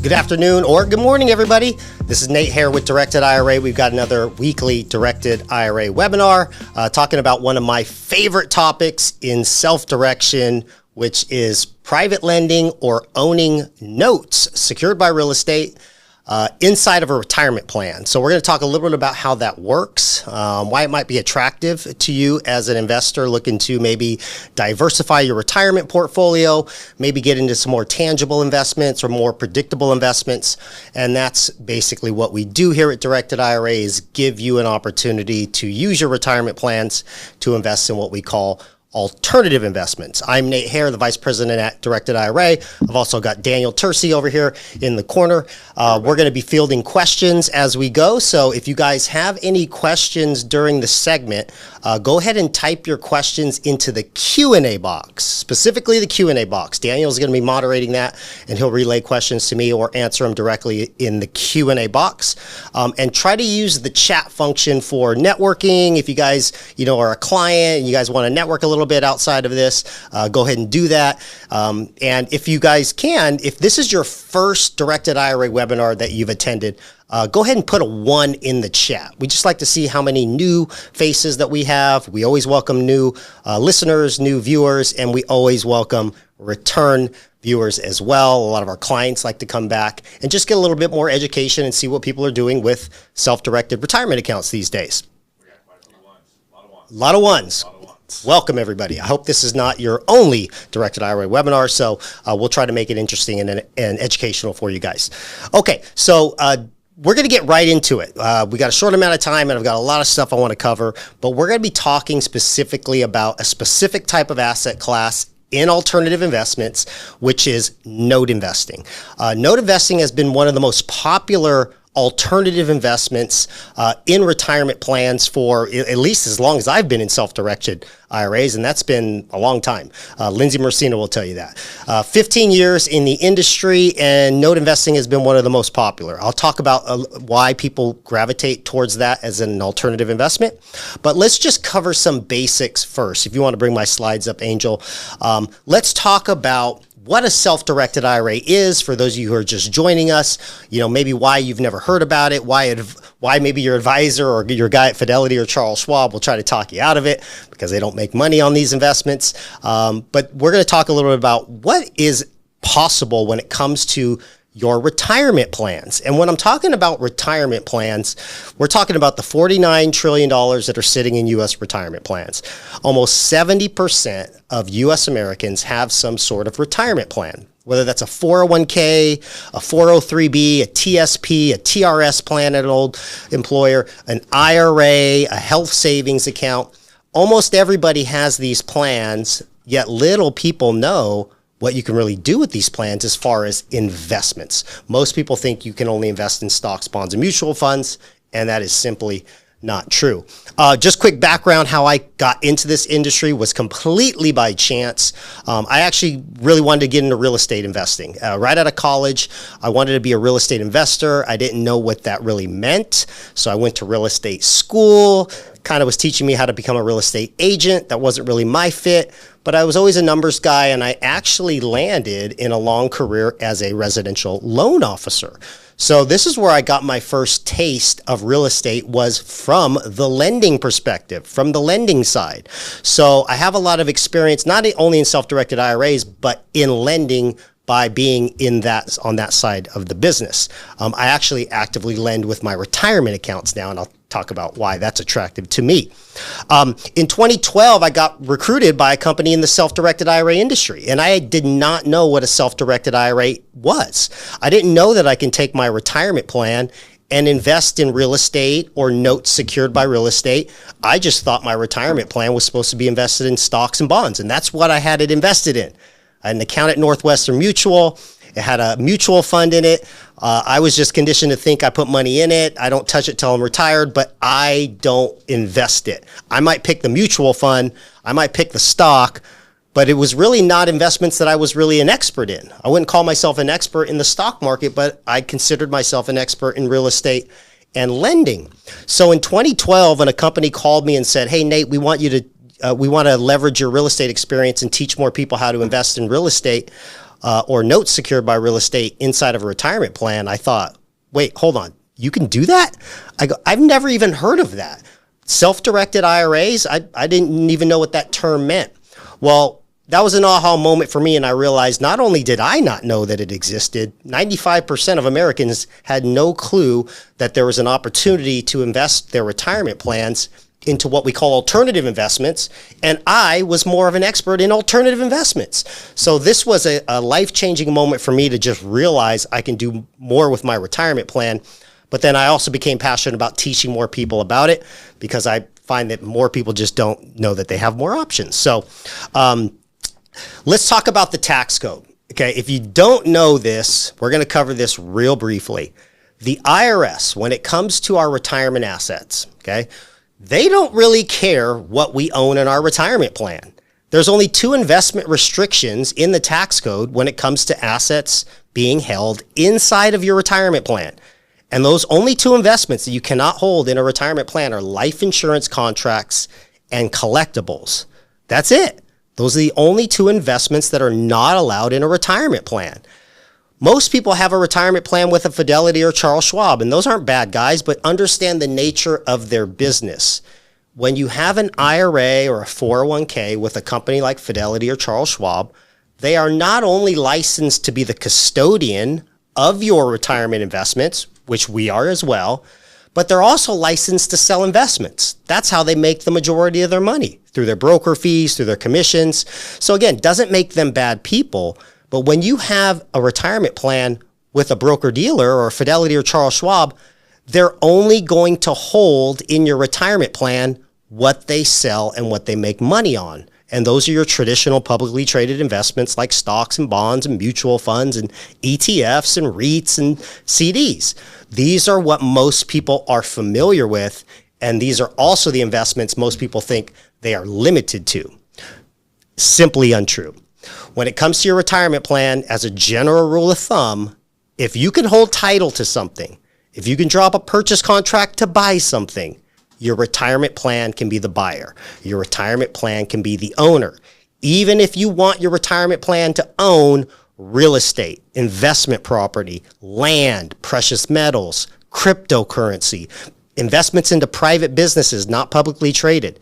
Good afternoon or good morning, everybody. This is Nate Hare with Directed IRA. We've got another weekly Directed IRA webinar talking about one of my favorite topics in self-direction, which is private lending or owning notes secured by real estate inside of a retirement plan. So we're going to talk a little bit about how that works, why it might be attractive to you as an investor looking to maybe diversify your retirement portfolio, maybe get into some more tangible investments or more predictable investments. And that's basically what we do here at Directed IRA, is give you an opportunity to use your retirement plans to invest in what we call alternative investments. I'm Nate Hare, the Vice President at Directed IRA. I've also got Daniel Tercey over here in the corner. We're going to be fielding questions as we go. So if you guys have any questions during the segment, go ahead and type your questions into the Q&A box, specifically the Q&A box. Daniel's going to be moderating that, and he'll relay questions to me or answer them directly in the Q&A box. And try to use the chat function for networking. If you guys, are a client and you guys want to network a little bit outside of this, go ahead and do that. And if you guys can, if this is your first Directed IRA webinar that you've attended, go ahead and put a 1 in the chat. We just like to see how many new faces that we have. We always welcome new listeners, new viewers, and we always welcome return viewers as well. A lot of our clients like to come back and just get a little bit more education and see what people are doing with self-directed retirement accounts these days. We got quite a few ones. A lot of ones. Welcome, everybody. I hope this is not your only Directed IRA webinar, so we'll try to make it interesting and educational for you guys. Okay, so we're going to get right into it. We got a short amount of time, and I've got a lot of stuff I want to cover, but we're going to be talking specifically about a specific type of asset class in alternative investments, which is note investing. Note investing has been one of the most popular alternative investments in retirement plans for at least as long as I've been in self-directed IRAs, and that's been a long time. Lindsay Mercino will tell you that. 15 years in the industry, and note investing has been one of the most popular. I'll talk about why people gravitate towards that as an alternative investment, but let's just cover some basics first. If you want to bring my slides up, Angel, let's talk about what a self-directed IRA is for those of you who are just joining us, maybe why you've never heard about it, why maybe your advisor or your guy at Fidelity or Charles Schwab will try to talk you out of it because they don't make money on these investments. But we're going to talk a little bit about what is possible when it comes to your retirement plans. And when I'm talking about retirement plans, we're talking about the $49 trillion that are sitting in U.S. retirement plans. Almost 70% of U.S. Americans have some sort of retirement plan, whether that's a 401k, a 403b, a TSP, a TRS plan at an old employer, an IRA, a health savings account. Almost everybody has these plans, yet little people know what you can really do with these plans as far as investments. Most people think you can only invest in stocks, bonds, and mutual funds, and that is simply not true. Just quick background, how I got into this industry was completely by chance. I actually really wanted to get into real estate investing. Right out of college, I wanted to be a real estate investor. I didn't know what that really meant, so I went to real estate school, kind of was teaching me how to become a real estate agent. That wasn't really my fit, but I was always a numbers guy, and I actually landed in a long career as a residential loan officer. So this is where I got my first taste of real estate, was from the lending perspective, from the lending side. So I have a lot of experience, not only in self-directed IRAs, but in lending by being on that side of the business. I actually actively lend with my retirement accounts now, and I'll talk about why that's attractive to me. In 2012, I got recruited by a company in the self-directed IRA industry, and I did not know what a self-directed IRA was. I didn't know that I can take my retirement plan and invest in real estate or notes secured by real estate. I just thought my retirement plan was supposed to be invested in stocks and bonds, and that's what I had it invested in. I had an account at Northwestern Mutual. It had a mutual fund in it. I was just conditioned to think I put money in it. I don't touch it till I'm retired, but I don't invest it. I might pick the mutual fund. I might pick the stock, but it was really not investments that I was really an expert in. I wouldn't call myself an expert in the stock market, but I considered myself an expert in real estate and lending. So in 2012, when a company called me and said, "Hey, Nate, we want to leverage your real estate experience and teach more people how to invest in real estate," or notes secured by real estate inside of a retirement plan, I thought, wait, hold on, you can do that? I go, I've never even heard of that. Self-directed IRAs, I didn't even know what that term meant. Well, that was an aha moment for me, and I realized not only did I not know that it existed, 95% of Americans had no clue that there was an opportunity to invest their retirement plans into what we call alternative investments, and I was more of an expert in alternative investments. So this was a life-changing moment for me to just realize I can do more with my retirement plan. But then I also became passionate about teaching more people about it because I find that more people just don't know that they have more options. So let's talk about the tax code. Okay, if you don't know this, we're going to cover this real briefly. The IRS, when it comes to our retirement assets, okay, they don't really care what we own in our retirement plan. There's only 2 investment restrictions in the tax code when it comes to assets being held inside of your retirement plan. And those only 2 investments that you cannot hold in a retirement plan are life insurance contracts and collectibles. That's it. Those are the only 2 investments that are not allowed in a retirement plan. Most people have a retirement plan with a Fidelity or Charles Schwab, and those aren't bad guys, but understand the nature of their business. When you have an IRA or a 401k with a company like Fidelity or Charles Schwab, they are not only licensed to be the custodian of your retirement investments, which we are as well, but they're also licensed to sell investments. That's how they make the majority of their money, through their broker fees, through their commissions. So again, doesn't make them bad people. But when you have a retirement plan with a broker dealer or Fidelity or Charles Schwab, they're only going to hold in your retirement plan what they sell and what they make money on. And those are your traditional publicly traded investments like stocks and bonds and mutual funds and ETFs and REITs and CDs. These are what most people are familiar with. And these are also the investments most people think they are limited to. Simply untrue. When it comes to your retirement plan, as a general rule of thumb, if you can hold title to something, if you can drop a purchase contract to buy something, your retirement plan can be the buyer. Your retirement plan can be the owner. Even if you want your retirement plan to own real estate, investment property, land, precious metals, cryptocurrency, investments into private businesses, not publicly traded,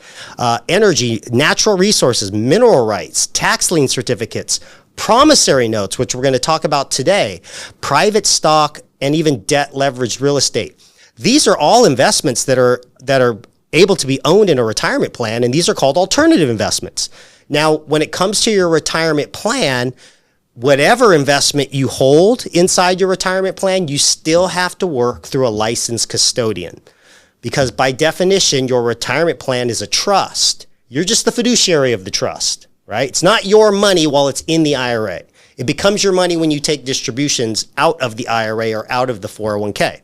energy, natural resources, mineral rights, tax lien certificates, promissory notes, which we're going to talk about today, private stock, and even debt leveraged real estate. These are all investments that are able to be owned in a retirement plan, and these are called alternative investments. Now, when it comes to your retirement plan, whatever investment you hold inside your retirement plan, you still have to work through a licensed custodian. Because by definition, your retirement plan is a trust. You're just the fiduciary of the trust, right? It's not your money while it's in the IRA. It becomes your money when you take distributions out of the IRA or out of the 401k.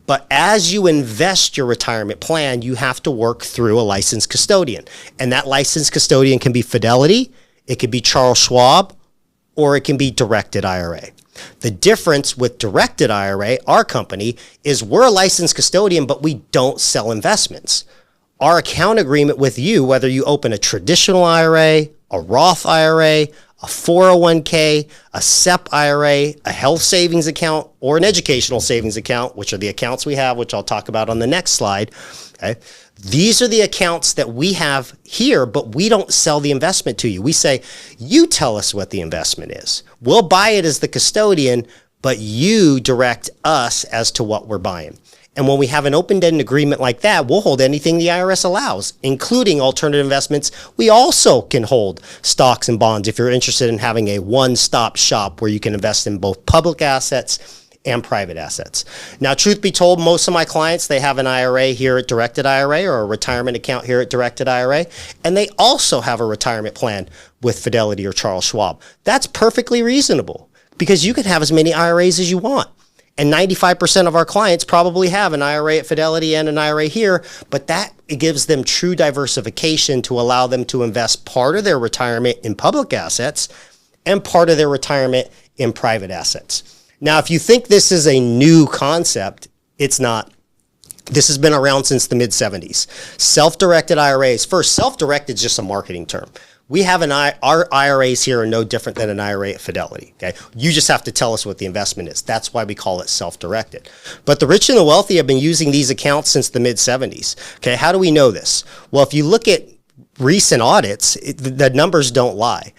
But as you invest your retirement plan, you have to work through a licensed custodian. And that licensed custodian can be Fidelity, it could be Charles Schwab, or it can be Directed IRA. The difference with Directed IRA, our company, is we're a licensed custodian, but we don't sell investments. Our account agreement with you, whether you open a traditional IRA, a Roth IRA, a 401k, a SEP IRA, a health savings account, or an educational savings account, which are the accounts we have, which I'll talk about on the next slide. Okay. These are the accounts that we have here, but we don't sell the investment to you. We say, you tell us what the investment is. We'll buy it as the custodian, but you direct us as to what we're buying. And when we have an open-ended agreement like that, we'll hold anything the IRS allows, including alternative investments. We also can hold stocks and bonds if you're interested in having a one-stop shop where you can invest in both public assets and private assets. Now, truth be told, most of my clients, they have an IRA here at Directed IRA or a retirement account here at Directed IRA, and they also have a retirement plan with Fidelity or Charles Schwab. That's perfectly reasonable because you can have as many IRAs as you want. And 95% of our clients probably have an IRA at Fidelity and an IRA here, but that it gives them true diversification to allow them to invest part of their retirement in public assets and part of their retirement in private assets. Now, if you think this is a new concept, it's not. This has been around since the mid-70s. Self-directed IRAs. First, self-directed is just a marketing term. We have our IRAs here are no different than an IRA at Fidelity. Okay, you just have to tell us what the investment is. That's why we call it self-directed. But the rich and the wealthy have been using these accounts since the mid-70s. Okay, how do we know this? Well, if you look at recent audits, the numbers don't lie.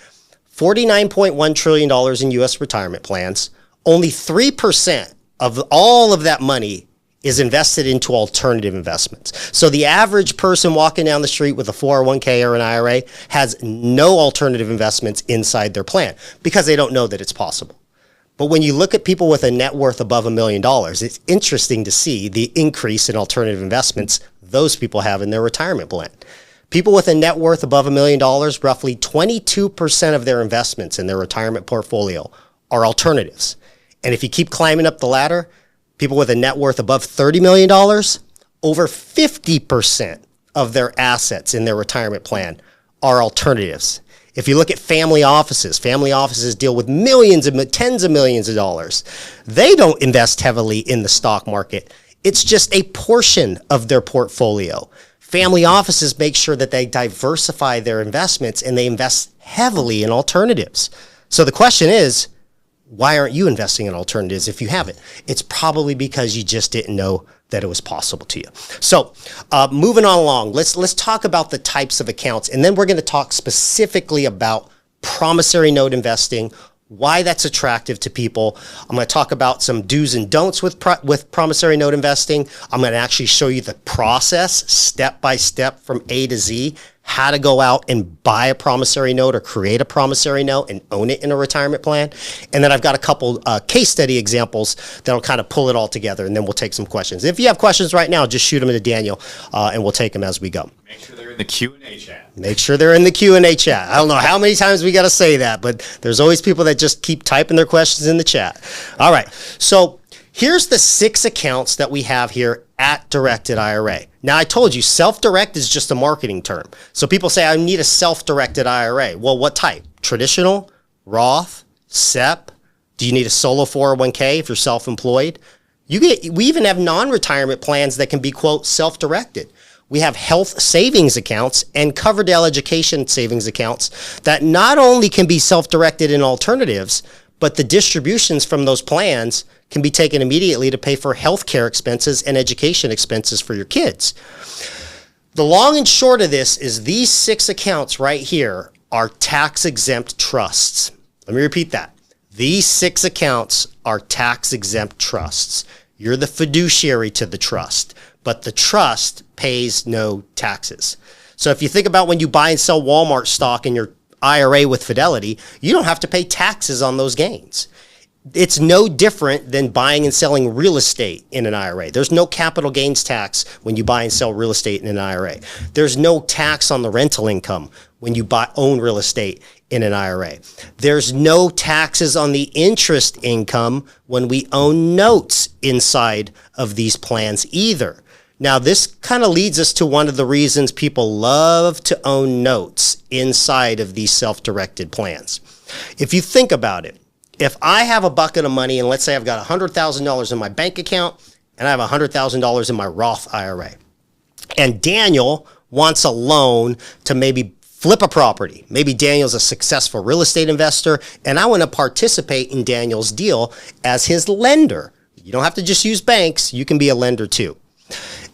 $49.1 trillion in U.S. retirement plans. Only 3% of all of that money is invested into alternative investments. So the average person walking down the street with a 401k or an IRA has no alternative investments inside their plan because they don't know that it's possible. But when you look at people with a net worth above $1 million, it's interesting to see the increase in alternative investments those people have in their retirement plan. People with a net worth above $1 million, roughly 22% of their investments in their retirement portfolio are alternatives. And if you keep climbing up the ladder, people with a net worth above $30 million, over 50% of their assets in their retirement plan are alternatives. If you look at family offices deal with millions and tens of millions of dollars. They don't invest heavily in the stock market. It's just a portion of their portfolio. Family offices make sure that they diversify their investments and they invest heavily in alternatives. So the question is, why aren't you investing in alternatives if you haven't? It's probably because you just didn't know that it was possible to you. So moving on along, let's talk about the types of accounts, and then we're going to talk specifically about promissory note investing, why that's attractive to people. I'm going to talk about some do's and don'ts with promissory note investing. I'm going to actually show you the process step by step from A to Z, how to go out and buy a promissory note or create a promissory note and own it in a retirement plan. And then I've got a couple case study examples that'll kind of pull it all together, and then we'll take some questions. If you have questions right now, just shoot them to Daniel, and we'll take them as we go. Make sure they're in the Q&A chat. Make sure they're in the Q&A chat. I don't know how many times we got to say that, but there's always people that just keep typing their questions in the chat. All right. So here's the 6 accounts that we have here at Directed IRA. Now, I told you, self-direct is just a marketing term. So people say, I need a self-directed IRA. Well, what type? Traditional, Roth, SEP? Do you need a solo 401k if you're self-employed? We even have non-retirement plans that can be, quote, self-directed. We have health savings accounts and Coverdell education savings accounts that not only can be self-directed in alternatives, but the distributions from those plans can be taken immediately to pay for healthcare expenses and education expenses for your kids. The long and short of this is these 6 accounts right here are tax-exempt trusts. Let me repeat that. These 6 accounts are tax-exempt trusts. You're the fiduciary to the trust, but the trust pays no taxes. So if you think about when you buy and sell Walmart stock in your IRA with Fidelity, you don't have to pay taxes on those gains. It's no different than buying and selling real estate in an IRA. There's no capital gains tax when you buy and sell real estate in an IRA. There's no tax on the rental income when you own real estate in an IRA. There's no taxes on the interest income when we own notes inside of these plans either. Now, this kind of leads us to one of the reasons people love to own notes inside of these self-directed plans. If you think about it, if I have a bucket of money, and let's say I've got $100,000 in my bank account, and I have $100,000 in my Roth IRA, and Daniel wants a loan to maybe flip a property. Maybe Daniel's a successful real estate investor, and I want to participate in Daniel's deal as his lender. You don't have to just use banks. You can be a lender too.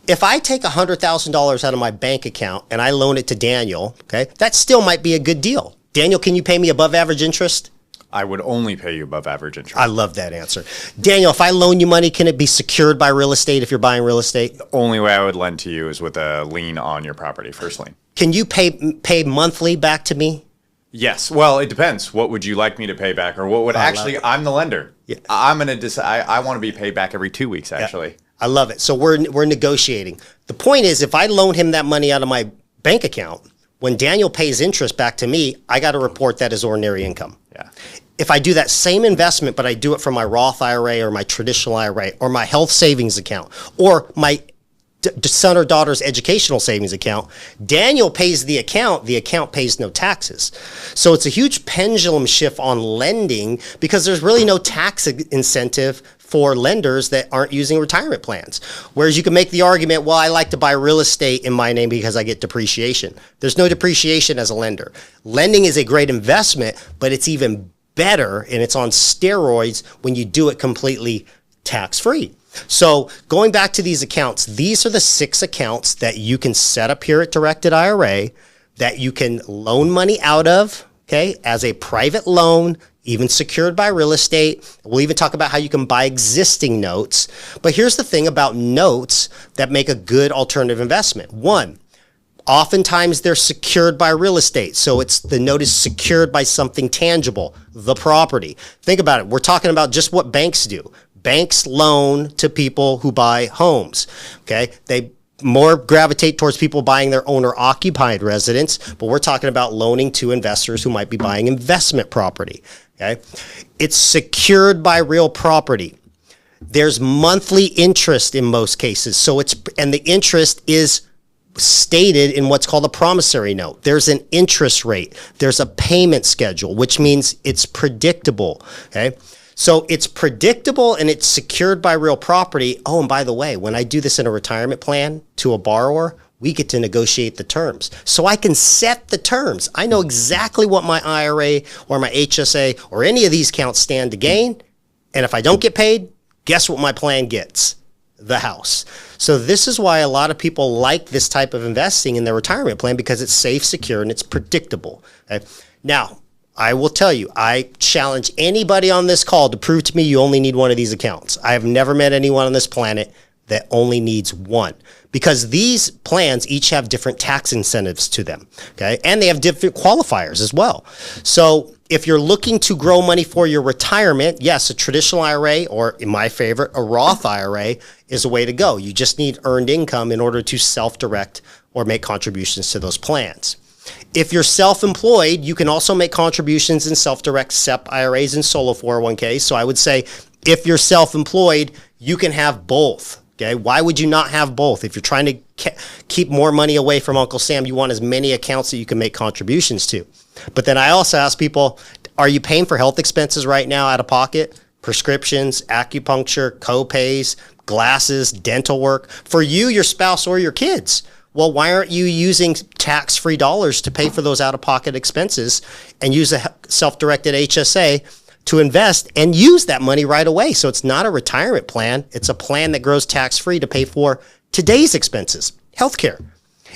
If I take $100,000 out of my bank account and I loan it to Daniel, okay, that still might be a good deal. Daniel, can you pay me above average interest? I would only pay you above average interest. I love that answer. Daniel, if I loan you money, can it be secured by real estate if you're buying real estate? The only way I would lend to you is with a lien on your property, first lien. Can you pay monthly back to me? Yes. Well, it depends. What would you like me to pay back? Or what would I'm the lender. Yeah. I'm going to decide. I want to be paid back every 2 weeks, actually. Yeah. I love it. So we're negotiating. The point is, if I loan him that money out of my bank account, when Daniel pays interest back to me, I got to report that as ordinary income. Yeah. If I do that same investment, but I do it from my Roth IRA or my traditional IRA or my health savings account or my son or daughter's educational savings account, Daniel pays the account pays no taxes. So it's a huge pendulum shift on lending because there's really no tax incentive for lenders that aren't using retirement plans. Whereas you can make the argument, well, I like to buy real estate in my name because I get depreciation. There's no depreciation as a lender. Lending is a great investment, but it's even better and it's on steroids when you do it completely tax-free. So going back to these accounts, these are the 6 accounts that you can set up here at Directed IRA that you can loan money out of, okay, as a private loan, even secured by real estate. We'll even talk about how you can buy existing notes. But here's the thing about notes that make a good alternative investment. One, oftentimes they're secured by real estate. So the note is secured by something tangible, the property. Think about it. We're talking about just what banks do. Banks loan to people who buy homes, okay? They more gravitate towards people buying their owner-occupied residence, but we're talking about loaning to investors who might be buying investment property, okay? It's secured by real property. There's monthly interest in most cases, and the interest is stated in what's called a promissory note. There's an interest rate. There's a payment schedule, which means it's predictable, okay? So it's predictable and it's secured by real property. Oh, and by the way, when I do this in a retirement plan to a borrower, we get to negotiate the terms. So I can set the terms. I know exactly what my IRA or my HSA or any of these accounts stand to gain. And if I don't get paid, guess what my plan gets? The house. So this is why a lot of people like this type of investing in their retirement plan, because it's safe, secure, and it's predictable. Okay? Now, I will tell you, I challenge anybody on this call to prove to me you only need one of these accounts. I have never met anyone on this planet that only needs one, because these plans each have different tax incentives to them, okay? And they have different qualifiers as well. So if you're looking to grow money for your retirement, yes, a traditional IRA, or in my favorite, a Roth IRA is a way to go. You just need earned income in order to self-direct or make contributions to those plans. If you're self-employed, you can also make contributions in self-direct SEP IRAs and solo 401ks. So I would say if you're self-employed, you can have both. Okay, why would you not have both? If you're trying to keep more money away from Uncle Sam, you want as many accounts that you can make contributions to. But then I also ask people, are you paying for health expenses right now out of pocket? Prescriptions, acupuncture, co-pays, glasses, dental work for you, your spouse, or your kids? Well, why aren't you using tax-free dollars to pay for those out-of-pocket expenses and use a self-directed HSA to invest and use that money right away? So it's not a retirement plan. It's a plan that grows tax-free to pay for today's expenses, healthcare.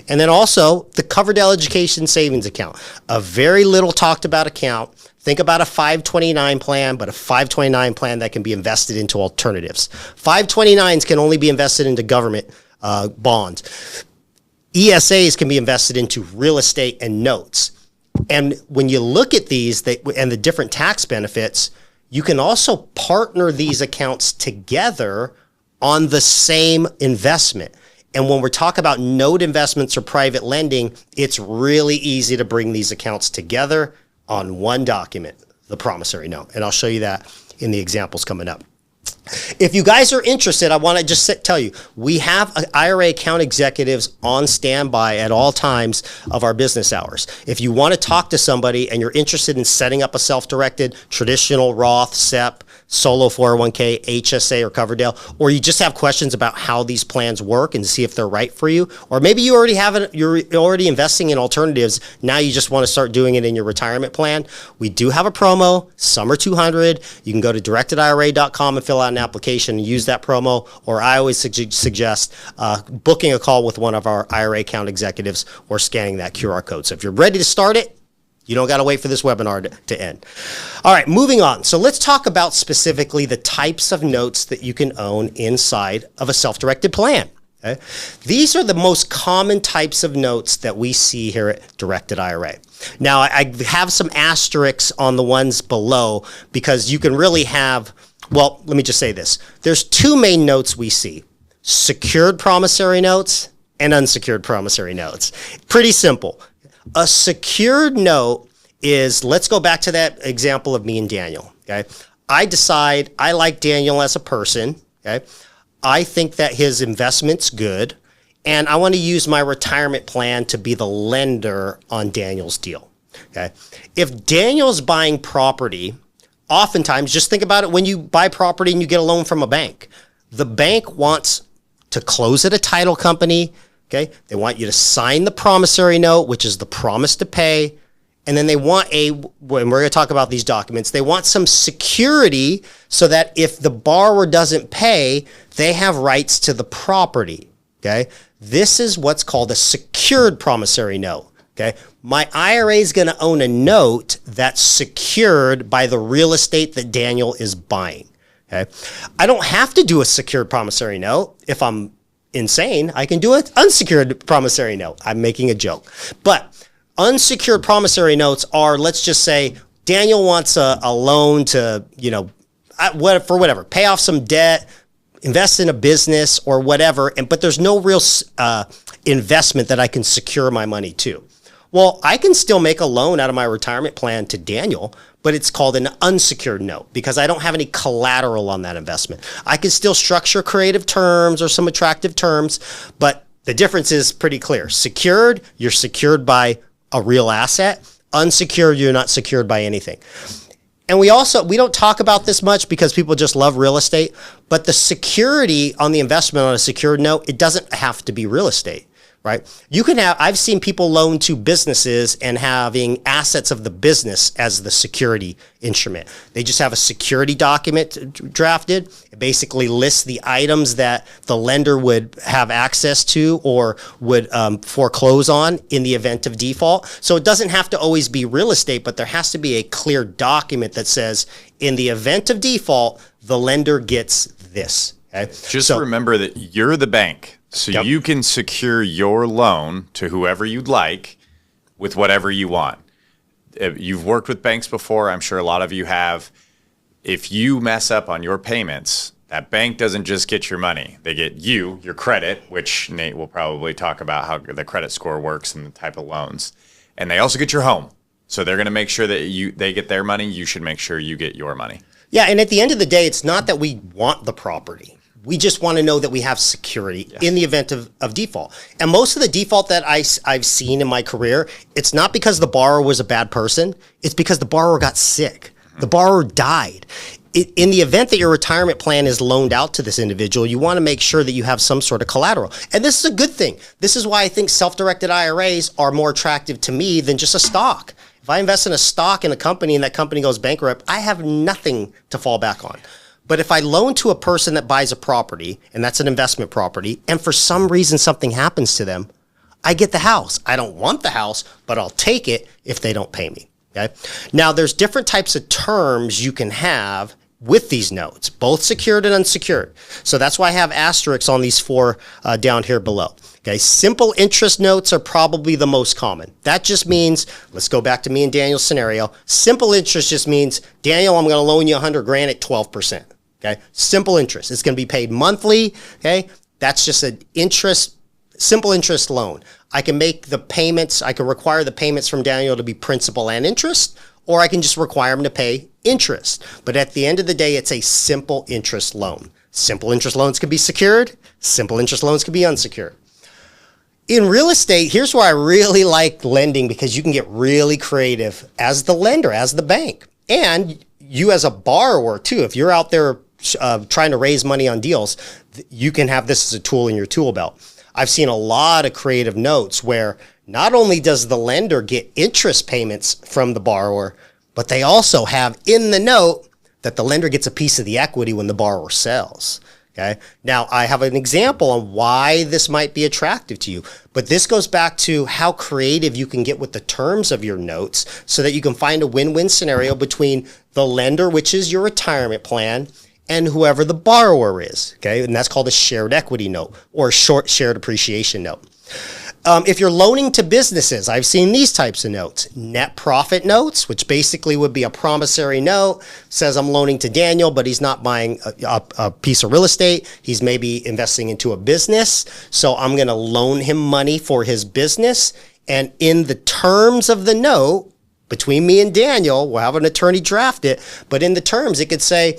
And then also the Coverdell Education Savings Account, a very little talked about account. Think about a 529 plan, but a 529 plan that can be invested into alternatives. 529s can only be invested into government bonds. ESAs can be invested into real estate and notes. And when you look at these and the different tax benefits, you can also partner these accounts together on the same investment. And when we're talking about note investments or private lending, it's really easy to bring these accounts together on one document, the promissory note. And I'll show you that in the examples coming up. If you guys are interested, I want to just tell you, we have IRA account executives on standby at all times of our business hours. If you want to talk to somebody and you're interested in setting up a self-directed traditional Roth, SEP, solo 401k, HSA, or Coverdell, or you just have questions about how these plans work and see if they're right for you, or maybe you already have it, you're already investing in alternatives, now you just want to start doing it in your retirement plan, we do have a promo, Summer 200. You can go to directedira.com and fill out an application and use that promo, or I always suggest booking a call with one of our IRA account executives or scanning that QR code. So if you're ready to start it, you don't got to wait for this webinar to end. All right, moving on. So let's talk about specifically the types of notes that you can own inside of a self-directed plan. Okay? These are the most common types of notes that we see here at Directed IRA. Now, I have some asterisks on the ones below because you can really have, well, let me just say this. There's two main notes we see: secured promissory notes and unsecured promissory notes. Pretty simple. A secured note is, let's go back to that example of me and Daniel, okay? I decide I like Daniel as a person, okay? I think that his investment's good, and I want to use my retirement plan to be the lender on Daniel's deal, okay? If Daniel's buying property, oftentimes, just think about it when you buy property and you get a loan from a bank. The bank wants to close at a title company, okay? They want you to sign the promissory note, which is the promise to pay. And then they want when we're going to talk about these documents, they want some security so that if the borrower doesn't pay, they have rights to the property, okay? This is what's called a secured promissory note, okay? My IRA is going to own a note that's secured by the real estate that Daniel is buying, okay? I don't have to do a secured promissory note. If I'm insane, I can do an unsecured promissory note. I'm making a joke. But unsecured promissory notes are, let's just say, Daniel wants a loan to, for whatever, pay off some debt, invest in a business or whatever, but there's no real investment that I can secure my money to. Well, I can still make a loan out of my retirement plan to Daniel, but it's called an unsecured note because I don't have any collateral on that investment. I can still structure creative terms or some attractive terms, but the difference is pretty clear. Secured, you're secured by a real asset. Unsecured, you're not secured by anything. And we don't talk about this much because people just love real estate, but the security on the investment on a secured note, it doesn't have to be real estate, right? I've seen people loan to businesses and having assets of the business as the security instrument. They just have a security document drafted. It basically lists the items that the lender would have access to or would foreclose on in the event of default. So it doesn't have to always be real estate, but there has to be a clear document that says, in the event of default, the lender gets this. Okay? Just remember that you're the bank. So Yep. you can secure your loan to whoever you'd like with whatever you want. You've worked with banks before. I'm sure a lot of you have. If you mess up on your payments, that bank doesn't just get your money. They get your credit, which Nate will probably talk about how the credit score works and the type of loans. And they also get your home. So they're going to make sure that they get their money. You should make sure you get your money. Yeah, and at the end of the day, it's not that we want the property. We just want to know that we have security in the event of default. And most of the default that I've seen in my career, it's not because the borrower was a bad person. It's because the borrower got sick. The borrower died. In the event that your retirement plan is loaned out to this individual, you want to make sure that you have some sort of collateral. And this is a good thing. This is why I think self-directed IRAs are more attractive to me than just a stock. If I invest in a stock in a company and that company goes bankrupt, I have nothing to fall back on. But if I loan to a person that buys a property, and that's an investment property, and for some reason something happens to them, I get the house. I don't want the house, but I'll take it if they don't pay me. Okay? Now, there's different types of terms you can have with these notes, both secured and unsecured. So that's why I have asterisks on these four down here below. Okay, simple interest notes are probably the most common. That just means, let's go back to me and Daniel's scenario. Simple interest just means, Daniel, I'm going to loan you $100,000 at 12%. Okay, simple interest. It's going to be paid monthly. Okay, that's just an simple interest loan. I can make the payments. I can require the payments from Daniel to be principal and interest, or I can just require him to pay interest. But at the end of the day, it's a simple interest loan. Simple interest loans can be secured. Simple interest loans can be unsecured. In real estate, here's where I really like lending because you can get really creative as the lender, as the bank, and you as a borrower too. If you're out there trying to raise money on deals, you can have this as a tool in your tool belt. I've seen a lot of creative notes where not only does the lender get interest payments from the borrower, but they also have in the note that the lender gets a piece of the equity when the borrower sells. Okay. Now, I have an example on why this might be attractive to you, but this goes back to how creative you can get with the terms of your notes so that you can find a win-win scenario between the lender, which is your retirement plan, and whoever the borrower is. Okay. And that's called a shared equity note or a short shared appreciation note. If you're loaning to businesses, I've seen these types of notes. Net profit notes, which basically would be a promissory note, says I'm loaning to Daniel, but he's not buying a piece of real estate. He's maybe investing into a business. So I'm going to loan him money for his business. And in the terms of the note, between me and Daniel, we'll have an attorney draft it, but in the terms, it could say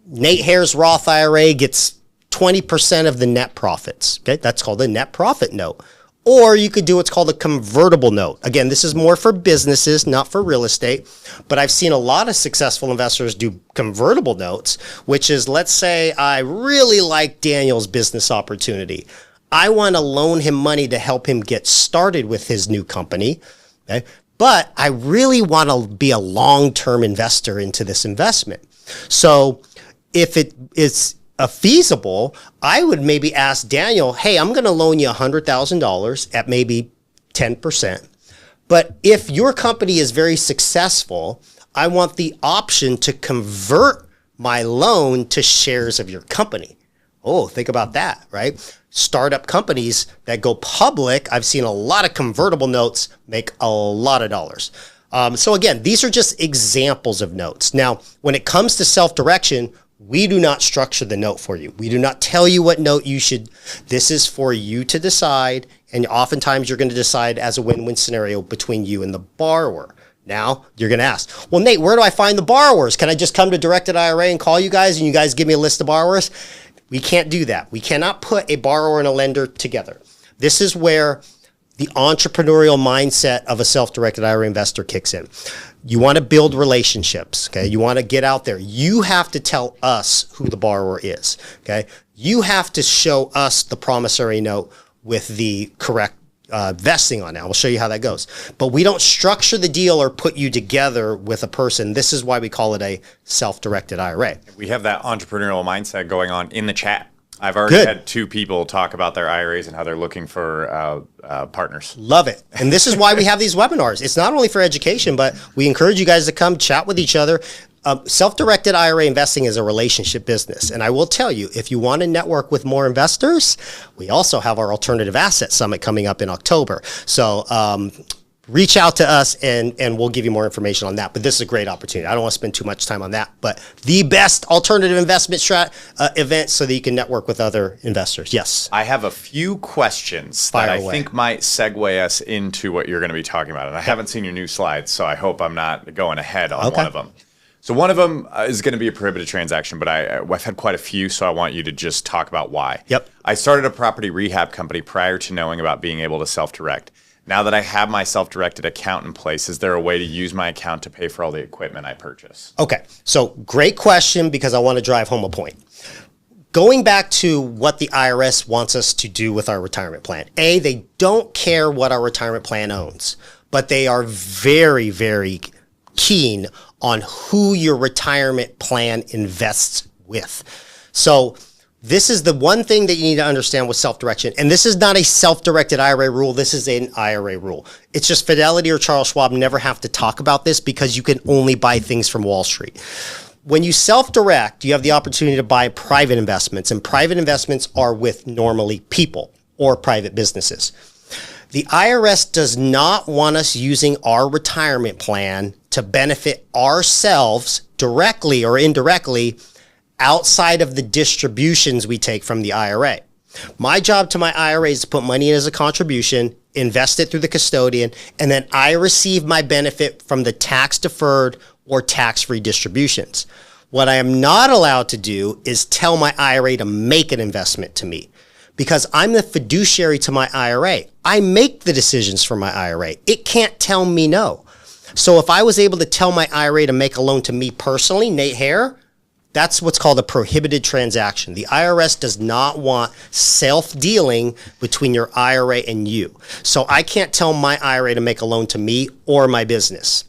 Nate Hare's Roth IRA gets 20% of the net profits. Okay, that's called a net profit note. Or you could do what's called a convertible note. Again, this is more for businesses, not for real estate. But I've seen a lot of successful investors do convertible notes, which is, let's say I really like Daniel's business opportunity. I want to loan him money to help him get started with his new company. Okay? But I really want to be a long-term investor into this investment. So if it is feasible, I would maybe ask Daniel, hey, I'm going to loan you $100,000 at maybe 10%. But if your company is very successful, I want the option to convert my loan to shares of your company. Oh, think about that, right? Startup companies that go public, I've seen a lot of convertible notes make a lot of dollars. So again, these are just examples of notes. Now, when it comes to self-direction, we do not structure the note for you. We do not tell you what note you should. This is for you to decide. And oftentimes you're going to decide as a win-win scenario between you and the borrower. Now you're going to ask, well, Nate, where do I find the borrowers? Can I just come to Directed IRA and call you guys and you guys give me a list of borrowers? We can't do that. We cannot put a borrower and a lender together. This is where the entrepreneurial mindset of a self-directed IRA investor kicks in. You want to build relationships, okay? You want to get out there. You have to tell us who the borrower is, okay? You have to show us the promissory note with the correct vesting on it. I'll show you how that goes. But we don't structure the deal or put you together with a person. This is why we call it a self-directed IRA. We have that entrepreneurial mindset going on in the chat. I've already had 2 people talk about their IRAs and how they're looking for partners. Love it. And this is why we have these webinars. It's not only for education, but we encourage you guys to come chat with each other. Self-directed IRA investing is a relationship business. And I will tell you, if you want to network with more investors, we also have our Alternative Asset Summit coming up in October. So reach out to us and we'll give you more information on that. But this is a great opportunity. I don't want to spend too much time on that, but the best alternative investment event so that you can network with other investors. Yes. I have a few questions that I think might segue us into what you're going to be talking about. And I haven't seen your new slides, so I hope I'm not going ahead on one of them. So one of them is going to be a prohibited transaction, but I've had quite a few, so I want you to just talk about why. Yep. I started a property rehab company prior to knowing about being able to self-direct. Now that I have my self-directed account in place, is there a way to use my account to pay for all the equipment I purchase? Okay, so great question because I want to drive home a point. Going back to what the IRS wants us to do with our retirement plan. A, they don't care what our retirement plan owns, but they are very, very keen on who your retirement plan invests with. So this is the one thing that you need to understand with self-direction. And this is not a self-directed IRA rule. This is an IRA rule. It's just Fidelity or Charles Schwab never have to talk about this because you can only buy things from Wall Street. When you self-direct, you have the opportunity to buy private investments, and private investments are with normally people or private businesses. The IRS does not want us using our retirement plan to benefit ourselves directly or indirectly outside of the distributions we take from the IRA. My job to my IRA is to put money in as a contribution, invest it through the custodian, and then I receive my benefit from the tax-deferred or tax-free distributions. What I am not allowed to do is tell my IRA to make an investment to me because I'm the fiduciary to my IRA. I make the decisions for my IRA. It can't tell me no. So if I was able to tell my IRA to make a loan to me personally, Nate Hare, that's what's called a prohibited transaction. The IRS does not want self-dealing between your IRA and you. So I can't tell my IRA to make a loan to me or my business.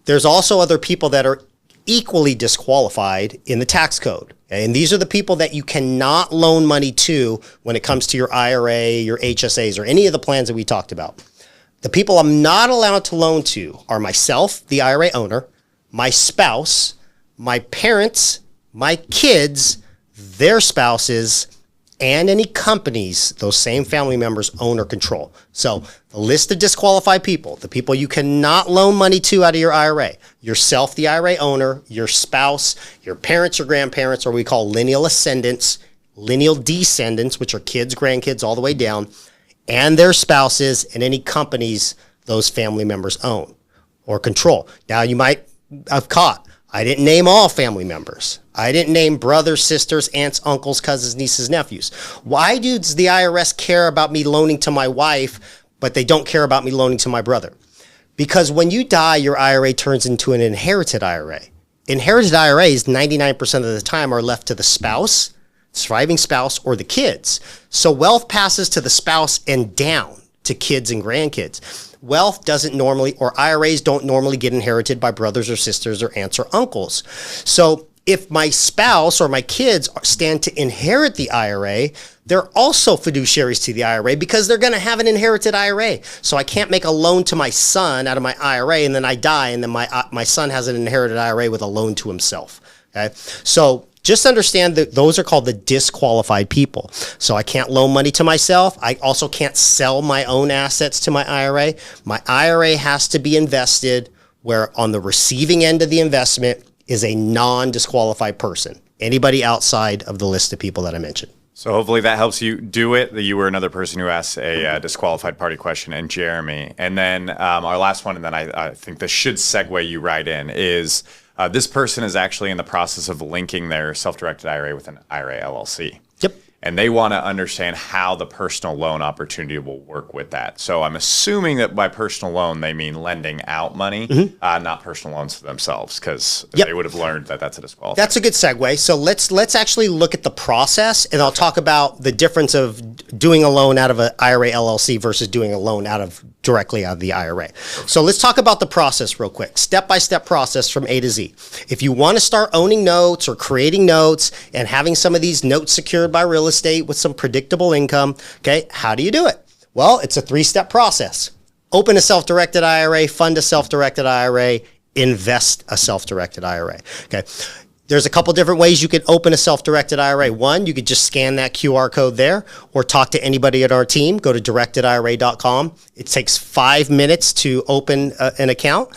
There's also other people that are equally disqualified in the tax code. Okay? And these are the people that you cannot loan money to when it comes to your IRA, your HSAs, or any of the plans that we talked about. The people I'm not allowed to loan to are myself, the IRA owner, my spouse, my parents, my kids, their spouses, and any companies those same family members own or control. So the list of disqualified people, the people you cannot loan money to out of your IRA, yourself, the IRA owner, your spouse, your parents or grandparents, or we call lineal ascendants, lineal descendants, which are kids, grandkids, all the way down, and their spouses and any companies those family members own or control. Now you might have caught, I didn't name all family members. I didn't name brothers, sisters, aunts, uncles, cousins, nieces, nephews. Why does the IRS care about me loaning to my wife, but they don't care about me loaning to my brother? Because when you die, your IRA turns into an inherited IRA. Inherited IRAs, 99% of the time, are left to the spouse, surviving spouse, or the kids. So wealth passes to the spouse and down to kids and grandkids. Wealth doesn't normally, or IRAs don't normally get inherited by brothers or sisters or aunts or uncles. So if my spouse or my kids stand to inherit the IRA, they're also fiduciaries to the IRA because they're going to have an inherited IRA. So I can't make a loan to my son out of my IRA and then I die and then my son has an inherited IRA with a loan to himself. Okay, so just understand that those are called the disqualified people. So I can't loan money to myself. I also can't sell my own assets to my IRA. My IRA has to be invested where on the receiving end of the investment is a non-disqualified person. Anybody outside of the list of people that I mentioned. So hopefully that helps you do it. You were another person who asked a disqualified party question, and Jeremy. And then our last one, and then I think this should segue you right in, is this person is actually in the process of linking their self-directed IRA with an IRA LLC. Yep. And they want to understand how the personal loan opportunity will work with that. So I'm assuming that by personal loan, they mean lending out money, not personal loans to themselves, because they would have learned that that's a disqualifier. That's a good segue. So let's actually look at the process, and I'll talk about the difference of doing a loan out of an IRA LLC versus doing a loan directly out of the IRA. So let's talk about the process real quick. Step-by-step process from A to Z. If you want to start owning notes or creating notes and having some of these notes secured by real estate with some predictable income, okay, how do you do it? Well, it's a 3-step process. Open a self-directed IRA, fund a self-directed IRA, invest a self-directed IRA, okay? There's a couple different ways you could open a self-directed IRA. One, you could just scan that QR code there or talk to anybody at our team. Go to directedira.com. It takes 5 minutes to open an account.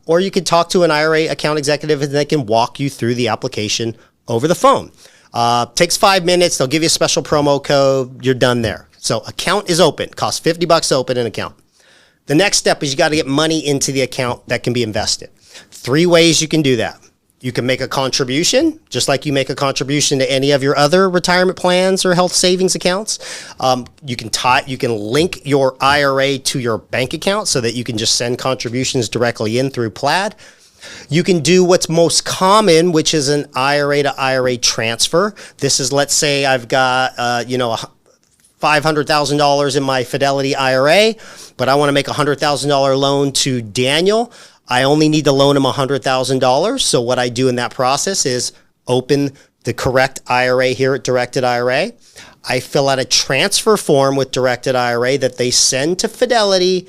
Or you could talk to an IRA account executive and they can walk you through the application over the phone. Takes 5 minutes. They'll give you a special promo code. You're done there. So account is open. Costs $50 to open an account. The next step is you got to get money into the account that can be invested. 3 ways you can do that. You can make a contribution, just like you make a contribution to any of your other retirement plans or health savings accounts. You can link your IRA to your bank account so that you can just send contributions directly in through Plaid. You can do what's most common, which is an IRA to IRA transfer. This is, let's say I've got, $500,000 in my Fidelity IRA, but I want to make a $100,000 loan to Daniel. I only need to loan him $100,000. So what I do in that process is open the correct IRA here at Directed IRA. I fill out a transfer form with Directed IRA that they send to Fidelity,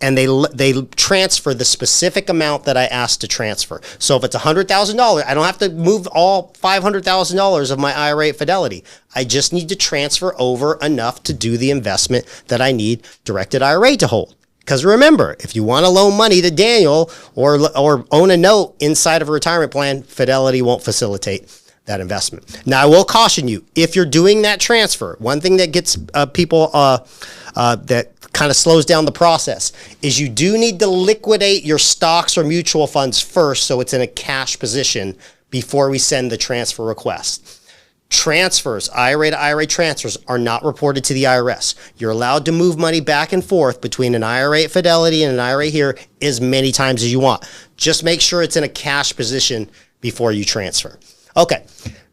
and they transfer the specific amount that I asked to transfer. So if it's $100,000, I don't have to move all $500,000 of my IRA at Fidelity. I just need to transfer over enough to do the investment that I need Directed IRA to hold. Because remember, if you want to loan money to Daniel or own a note inside of a retirement plan, Fidelity won't facilitate that investment. Now, I will caution you, if you're doing that transfer, one thing that gets people that kind of slows down the process is you do need to liquidate your stocks or mutual funds first so it's in a cash position before we send the transfer request. Transfers, IRA to IRA transfers, are not reported to the IRS. You're allowed to move money back and forth between an IRA at Fidelity and an IRA here as many times as you want. Just make sure it's in a cash position before you transfer. Okay.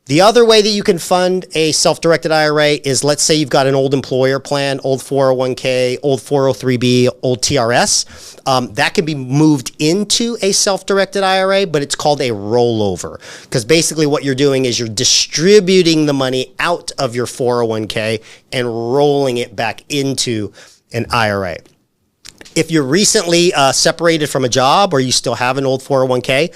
The other way that you can fund a self-directed IRA is, let's say you've got an old employer plan, old 401k, old 403b, old TRS. That can be moved into a self-directed IRA, but it's called a rollover. Because basically what you're doing is you're distributing the money out of your 401k and rolling it back into an IRA. If you're recently separated from a job or you still have an old 401k,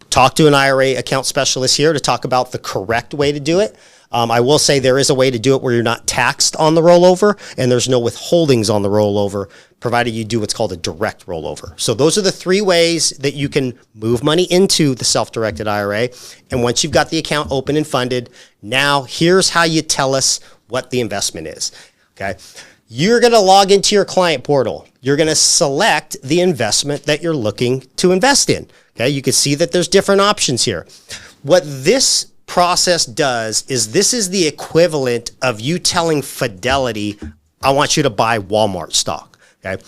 talk to an IRA account specialist here to talk about the correct way to do it. I will say there is a way to do it where you're not taxed on the rollover and there's no withholdings on the rollover, provided you do what's called a direct rollover. So those are the 3 ways that you can move money into the self-directed IRA. And once you've got the account open and funded, now here's how you tell us what the investment is. Okay. You're going to log into your client portal. You're going to select the investment that you're looking to invest in. Okay, you can see that there's different options here. What this process does is this is the equivalent of you telling Fidelity, I want you to buy Walmart stock. Okay.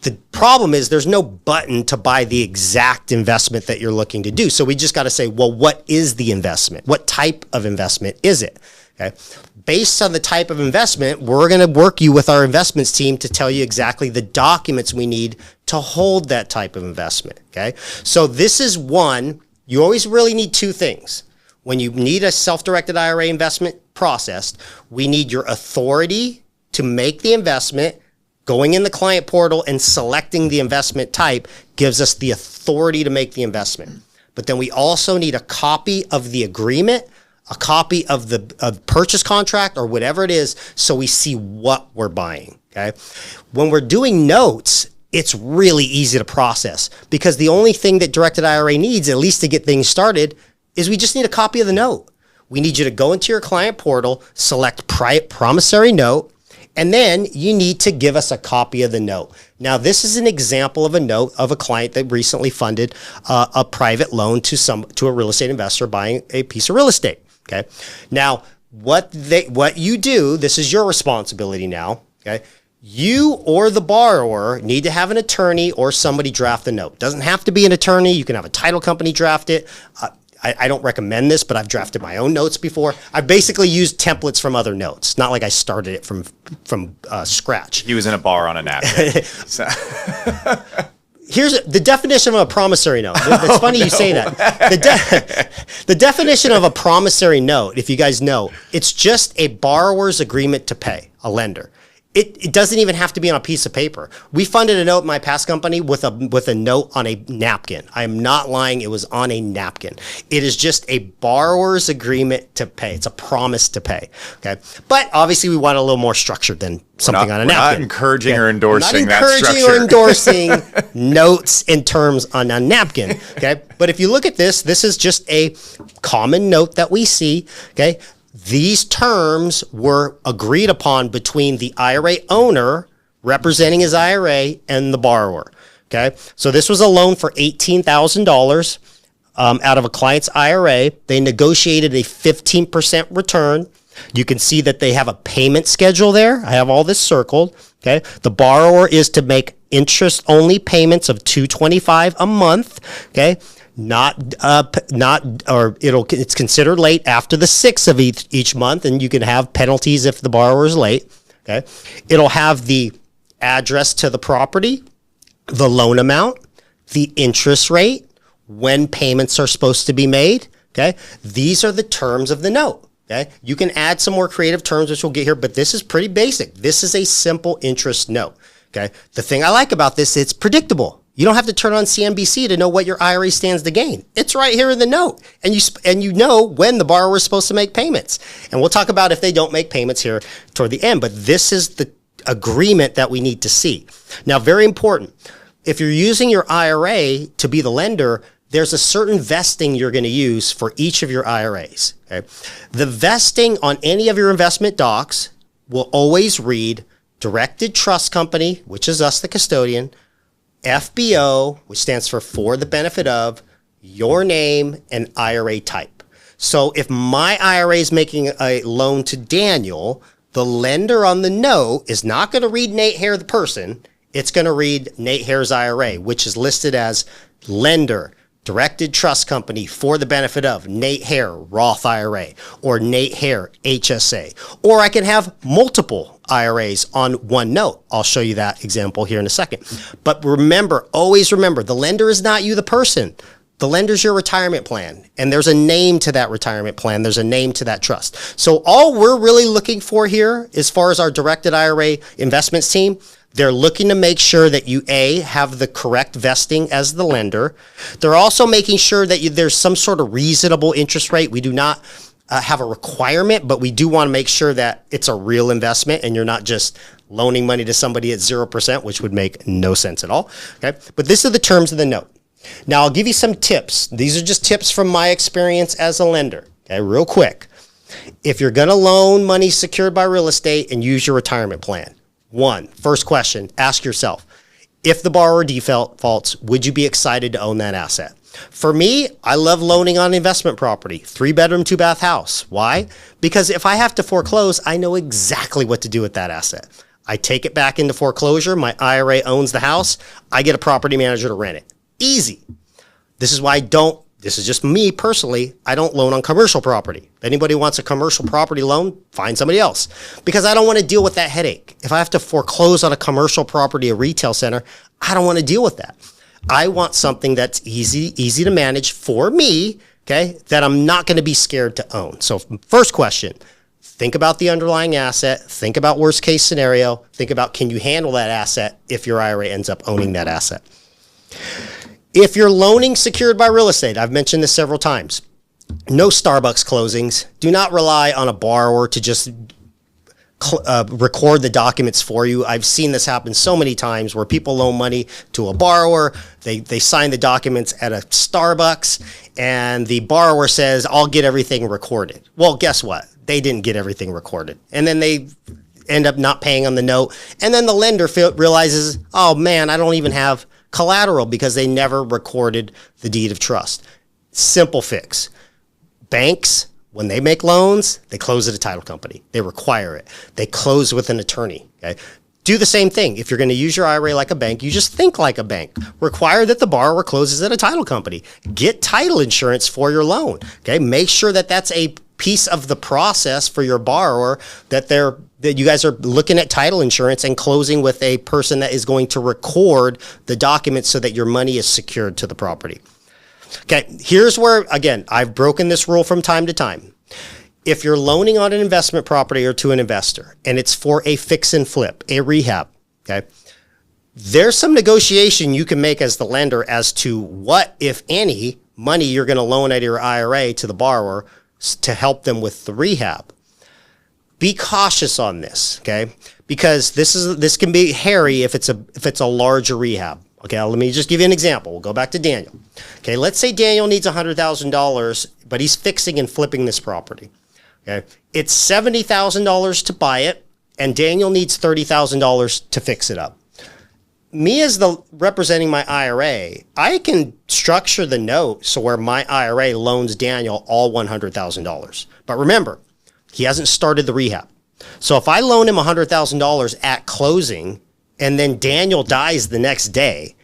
The problem is there's no button to buy the exact investment that you're looking to do. So we just got to say, well, what is the investment? What type of investment is it? Okay. Based on the type of investment, we're going to work you with our investments team to tell you exactly the documents we need to hold that type of investment. Okay. So this is one, you always really need two things. When you need a self-directed IRA investment processed, we need your authority to make the investment. Going in the client portal and selecting the investment type gives us the authority to make the investment. But then we also need a copy of the agreement, a copy of the purchase contract or whatever it is, so we see what we're buying, okay? When we're doing notes, it's really easy to process because the only thing that Directed IRA needs, at least to get things started, is we just need a copy of the note. We need you to go into your client portal, select promissory note, and then you need to give us a copy of the note. Now, this is an example of a note of a client that recently funded a private loan to a real estate investor buying a piece of real estate. Okay. Now, what you do, this is your responsibility now. Okay. You or the borrower need to have an attorney or somebody draft the note. Doesn't have to be an attorney. You can have a title company draft it. I don't recommend this, but I've drafted my own notes before. I've basically used templates from other notes. Not like I started it from scratch. He was in a bar on a napkin. Here's the definition of a promissory note. It's funny you say that. The definition of a promissory note, if you guys know, it's just a borrower's agreement to pay, a lender. It doesn't even have to be on a piece of paper. We funded a note in my past company with a note on a napkin. I am not lying. It was on a napkin. It is just a borrower's agreement to pay. It's a promise to pay. Okay. But obviously we want a little more structured than something on a napkin. Not encouraging or endorsing that structure. Not encouraging or endorsing notes and terms on a napkin. Okay. But if you look at this is just a common note that we see. Okay. These terms were agreed upon between the IRA owner representing his IRA and the borrower. Okay. So this was a loan for $18,000 out of a client's IRA. They negotiated a 15% return. You can see that they have a payment schedule there. I have all this circled. Okay. The borrower is to make interest only payments of $225 a month. Okay. It's considered late after the 6th of each month, and you can have penalties if the borrower is late. Okay. It'll have the address to the property, the loan amount, the interest rate, when payments are supposed to be made. Okay. These are the terms of the note. Okay. You can add some more creative terms, which we'll get here, but this is pretty basic. This is a simple interest note. Okay. The thing I like about this, it's predictable. You don't have to turn on CNBC to know what your IRA stands to gain. It's right here in the note. And you know when the borrower is supposed to make payments. And we'll talk about if they don't make payments here toward the end. But this is the agreement that we need to see. Now, very important. If you're using your IRA to be the lender, there's a certain vesting you're going to use for each of your IRAs. Okay? The vesting on any of your investment docs will always read Directed Trust Company, which is us, the custodian, FBO, which stands for the benefit of, your name, and IRA type. So if my IRA is making a loan to Daniel, the lender on the note is not going to read Nate Hare, the person. It's going to read Nate Hare's IRA, which is listed as lender, Directed Trust Company for the benefit of Nate Hare, Roth IRA, or Nate Hare, HSA. Or I can have multiple IRAs on one note. I'll show you that example here in a second. But remember, always remember, the lender is not you, the person. The lender's your retirement plan, and there's a name to that retirement plan. There's a name to that trust. So all we're really looking for here, as far as our Directed IRA investments team, they're looking to make sure that you, A, have the correct vesting as the lender. They're also making sure that there's some sort of reasonable interest rate. We do not have a requirement, but we do want to make sure that it's a real investment and you're not just loaning money to somebody at 0%, which would make no sense at all. Okay, but this are the terms of the note. Now, I'll give you some tips. These are just tips from my experience as a lender. Okay, real quick. If you're going to loan money secured by real estate and use your retirement plan, first question, ask yourself, if the borrower defaults, would you be excited to own that asset? For me, I love loaning on investment property, 3-bedroom, 2-bath house. Why? Because if I have to foreclose, I know exactly what to do with that asset. I take it back into foreclosure. My IRA owns the house. I get a property manager to rent it. Easy. This is why this is just me personally, I don't loan on commercial property. If anybody wants a commercial property loan, find somebody else. Because I don't want to deal with that headache. If I have to foreclose on a commercial property, a retail center, I don't want to deal with that. I want something that's easy to manage for me, okay, that I'm not going to be scared to own. So first question, think about the underlying asset, think about worst case scenario, think about can you handle that asset if your IRA ends up owning that asset. If you're loaning secured by real estate, I've mentioned this several times, no Starbucks closings. Do not rely on a borrower to just record the documents for you. I've seen this happen so many times where people loan money to a borrower. They sign the documents at a Starbucks and the borrower says, I'll get everything recorded. Well, guess what? They didn't get everything recorded. And then they end up not paying on the note. And then the lender realizes, oh man, I don't even have collateral because they never recorded the deed of trust. Simple fix. Banks, when they make loans, they close at a title company. They require it. They close with an attorney. Okay? Do the same thing. If you're going to use your IRA like a bank, you just think like a bank. Require that the borrower closes at a title company. Get title insurance for your loan. Okay? Make sure that that's a piece of the process for your borrower, that you guys are looking at title insurance and closing with a person that is going to record the documents so that your money is secured to the property. Okay, here's where, again, I've broken this rule from time to time. If you're loaning on an investment property or to an investor, and it's for a fix and flip, a rehab, okay, there's some negotiation you can make as the lender as to what, if any, money you're going to loan out of your IRA to the borrower to help them with the rehab. Be cautious on this, okay? Because this can be hairy if it's a larger rehab. Okay, let me just give you an example. We'll go back to Daniel. Okay, let's say Daniel needs $100,000, but he's fixing and flipping this property. Okay, it's $70,000 to buy it, and Daniel needs $30,000 to fix it up. Me as the representing my IRA, I can structure the note so where my IRA loans Daniel all $100,000. But remember, he hasn't started the rehab. So if I loan him $100,000 at closing and then Daniel dies the next day,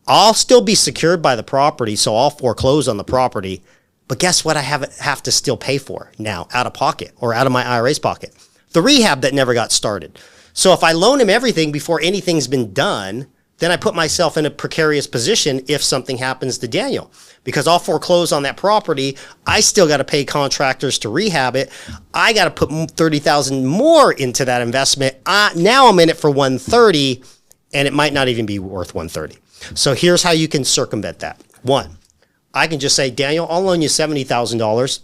I'll still be secured by the property, so I'll foreclose on the property. But guess what I have to still pay for now out of pocket or out of my IRA's pocket? The rehab that never got started. So if I loan him everything before anything's been done, then I put myself in a precarious position if something happens to Daniel. Because I'll foreclose on that property, I still got to pay contractors to rehab it. I got to put $30,000 more into that investment. Now I'm in it for $130,000, and it might not even be worth $130,000. So here's how you can circumvent that. One, I can just say, Daniel, I'll loan you $70,000,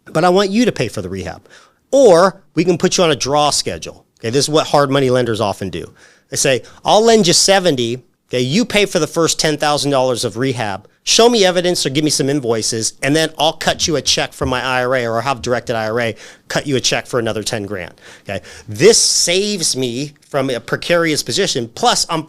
but I want you to pay for the rehab. Or we can put you on a draw schedule. Okay, this is what hard money lenders often do. They say, I'll lend you $70,000. Okay, you pay for the first $10,000 of rehab. Show me evidence or give me some invoices, and then I'll cut you a check from my IRA, or I'll have Directed IRA cut you a check for another $10,000. Okay, this saves me from a precarious position. Plus, I'm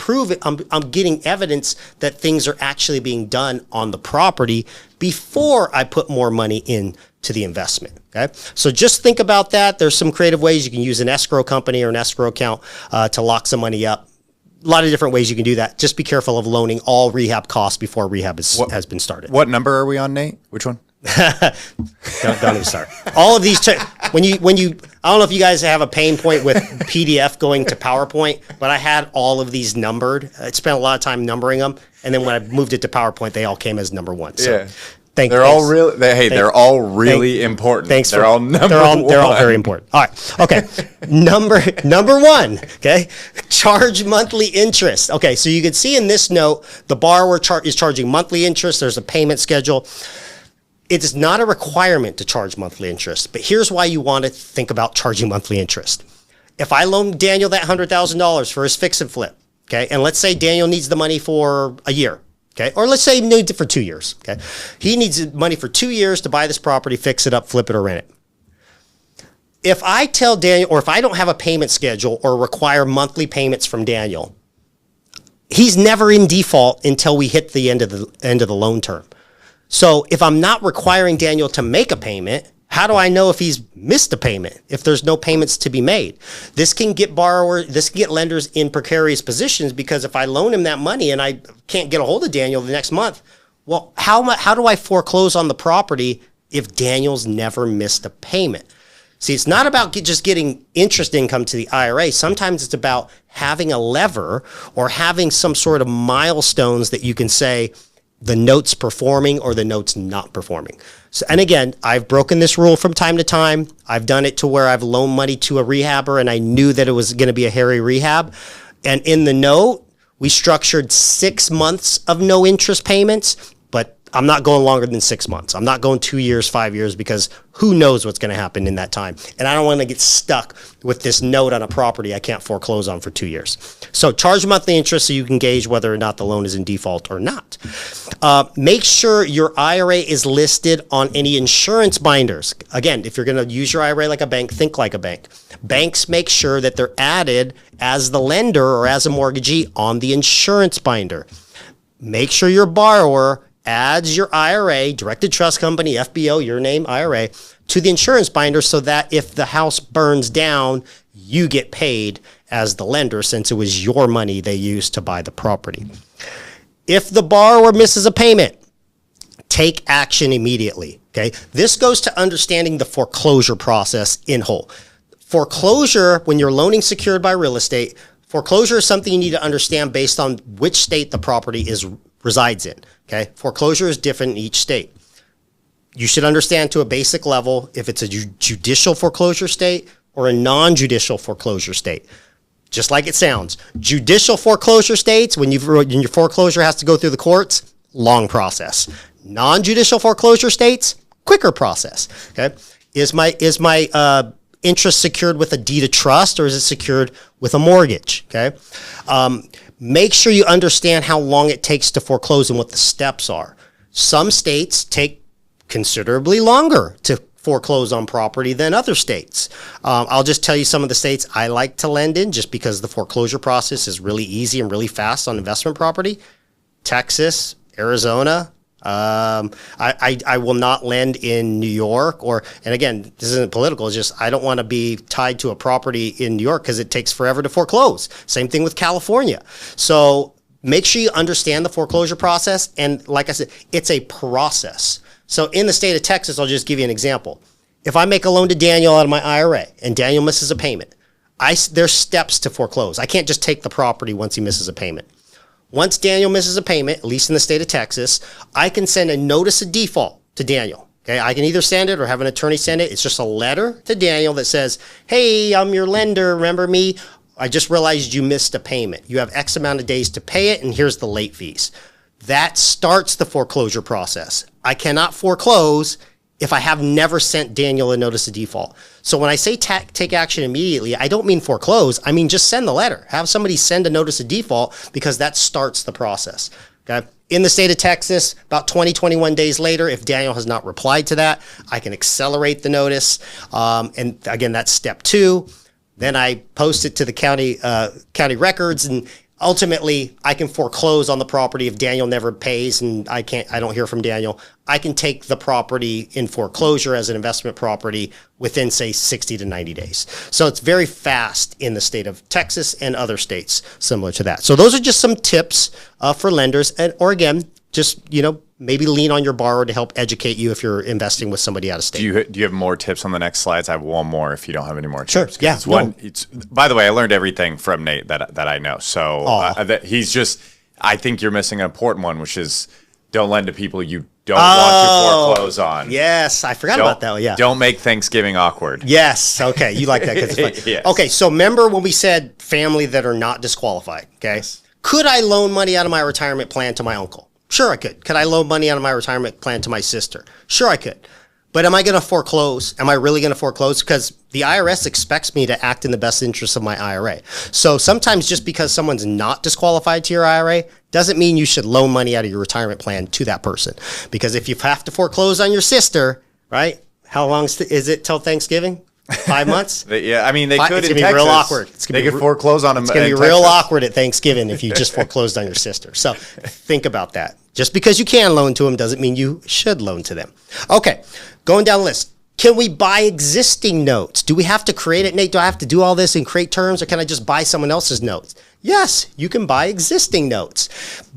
getting evidence that things are actually being done on the property before I put more money into the investment. Okay, so just think about that. There's some creative ways you can use an escrow company or an escrow account to lock some money up. A lot of different ways you can do that. Just be careful of loaning all rehab costs before rehab has been started. What number are we on, Nate? Which one? don't even start. All of these, when you, I don't know if you guys have a pain point with PDF going to PowerPoint, but I had all of these numbered. I spent a lot of time numbering them, and then when I moved it to PowerPoint, they all came as number one. So, yeah. They're all really important. Thanks. They're all number one. They're all very important. All right. Okay. number one. Okay. Charge monthly interest. Okay. So you can see in this note, the borrower is charging monthly interest. There's a payment schedule. It is not a requirement to charge monthly interest, but here's why you want to think about charging monthly interest. If I loan Daniel that $100,000 for his fix and flip, okay, and let's say Daniel needs the money for a year. Okay, or let's say he needs it for 2 years. Okay, he needs money for 2 years to buy this property, fix it up, flip it, or rent it. If I tell Daniel, or if I don't have a payment schedule or require monthly payments from Daniel, he's never in default until we hit the end of the loan term. So if I'm not requiring Daniel to make a payment, how do I know if he's missed a payment, if there's no payments to be made? This can get lenders in precarious positions, because if I loan him that money and I can't get a hold of Daniel the next month, well, how do I foreclose on the property if Daniel's never missed a payment? See, it's not about just getting interest income to the IRA. Sometimes it's about having a lever or having some sort of milestones that you can say the note's performing or the note's not performing. So, and again, I've broken this rule from time to time. I've done it to where I've loaned money to a rehabber and I knew that it was going to be a Hare rehab. And in the note, we structured 6 months of no interest payments, but I'm not going longer than 6 months. I'm not going 2 years, 5 years, because who knows what's going to happen in that time. And I don't want to get stuck with this note on a property I can't foreclose on for 2 years. So charge monthly interest so you can gauge whether or not the loan is in default or not. Make sure your IRA is listed on any insurance binders. Again, if you're going to use your IRA like a bank, think like a bank. Banks make sure that they're added as the lender or as a mortgagee on the insurance binder. Make sure your borrower adds your IRA, Directed Trust Company, FBO, your name, IRA, to the insurance binder so that if the house burns down, you get paid as the lender, since it was your money they used to buy the property. If the borrower misses a payment, take action immediately, okay? This goes to understanding the foreclosure process in whole. Foreclosure, when you're loaning secured by real estate, foreclosure is something you need to understand based on which state the property resides in. Okay, foreclosure is different in each state. You should understand to a basic level if it's a judicial foreclosure state or a non-judicial foreclosure state. Just like it sounds, judicial foreclosure states, when your foreclosure has to go through the courts, long process. Non-judicial foreclosure states, quicker process. Okay, is my interest secured with a deed of trust or is it secured with a mortgage? Okay. Make sure you understand how long it takes to foreclose and what the steps are. Some states take considerably longer to foreclose on property than other states. I'll just tell you some of the states I like to lend in just because the foreclosure process is really easy and really fast on investment property. Texas, Arizona. I will not lend in New York and again, this isn't political, it's just I don't want to be tied to a property in New York because it takes forever to foreclose. Same thing with California. So make sure you understand the foreclosure process. And like I said, it's a process. So in the state of Texas, I'll just give you an example. If I make a loan to Daniel out of my IRA and Daniel misses a payment, there's steps to foreclose. I can't just take the property once he misses a payment. Once Daniel misses a payment, at least in the state of Texas, I can send a notice of default to Daniel. Okay, I can either send it or have an attorney send it. It's just a letter to Daniel that says, hey, I'm your lender. Remember me? I just realized you missed a payment. You have X amount of days to pay it, and here's the late fees. That starts the foreclosure process. I cannot foreclose if I have never sent Daniel a notice of default. So when I say take action immediately, I don't mean foreclose. I mean just send the letter. Have somebody send a notice of default because that starts the process. Okay. In the state of Texas, about 20, 21 days later, if Daniel has not replied to that, I can accelerate the notice. And again, that's step 2. Then I post it to the county records, and ultimately, I can foreclose on the property if Daniel never pays and I don't hear from Daniel. I can take the property in foreclosure as an investment property within, say, 60 to 90 days. So it's very fast in the state of Texas and other states similar to that. So those are just some tips for lenders, or again, just, maybe lean on your borrower to help educate you if you're investing with somebody out of state. Do you have more tips on the next slides? I have one more if you don't have any more Sure. tips. Yeah. By the way, I learned everything from Nate that I know. So I think you're missing an important one, which is don't lend to people you don't want to foreclose on. Yes. I forgot about that one. Yeah. Don't make Thanksgiving awkward. Yes. Okay. You like that because it's fun. Yes. Okay. So remember when we said family that are not disqualified. Okay. Yes. Could I loan money out of my retirement plan to my uncle? Sure, I could. Could I loan money out of my retirement plan to my sister? Sure, I could. But am I going to foreclose? Am I really going to foreclose? Because the IRS expects me to act in the best interest of my IRA. So sometimes just because someone's not disqualified to your IRA doesn't mean you should loan money out of your retirement plan to that person. Because if you have to foreclose on your sister, right? How long is it till Thanksgiving? 5 months? Yeah, I mean, they could It's in going to be Texas. real awkward. They could foreclose on them. It's going to be real awkward at Thanksgiving if you just foreclosed on your sister. So think about that. Just because you can loan to them doesn't mean you should loan to them. Okay, going down the list. Can we buy existing notes? Do we have to create it, Nate? Do I have to do all this and create terms, or can I just buy someone else's notes? Yes, you can buy existing notes.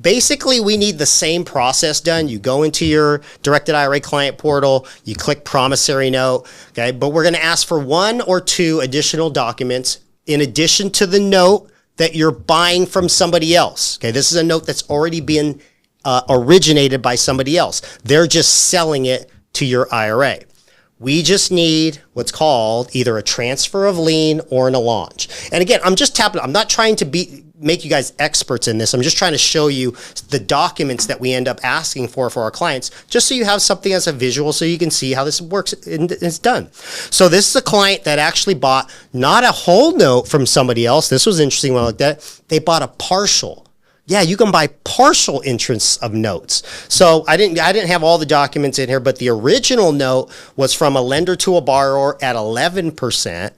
Basically, we need the same process done. You go into your Directed IRA client portal, you click promissory note, okay? But we're going to ask for 1 or 2 additional documents in addition to the note that you're buying from somebody else, okay? This is a note that's already been originated by somebody else. They're just selling it to your IRA. We just need what's called either a transfer of lien or an allonge. And again, I'm just tapping. I'm not trying to make you guys experts in this. I'm just trying to show you the documents that we end up asking for our clients, just so you have something as a visual so you can see how this works and it's done. So this is a client that actually bought not a whole note from somebody else. This was interesting when I looked at it. They bought a partial. Yeah, you can buy partial interests of notes. So I didn't have all the documents in here, but the original note was from a lender to a borrower at 11%,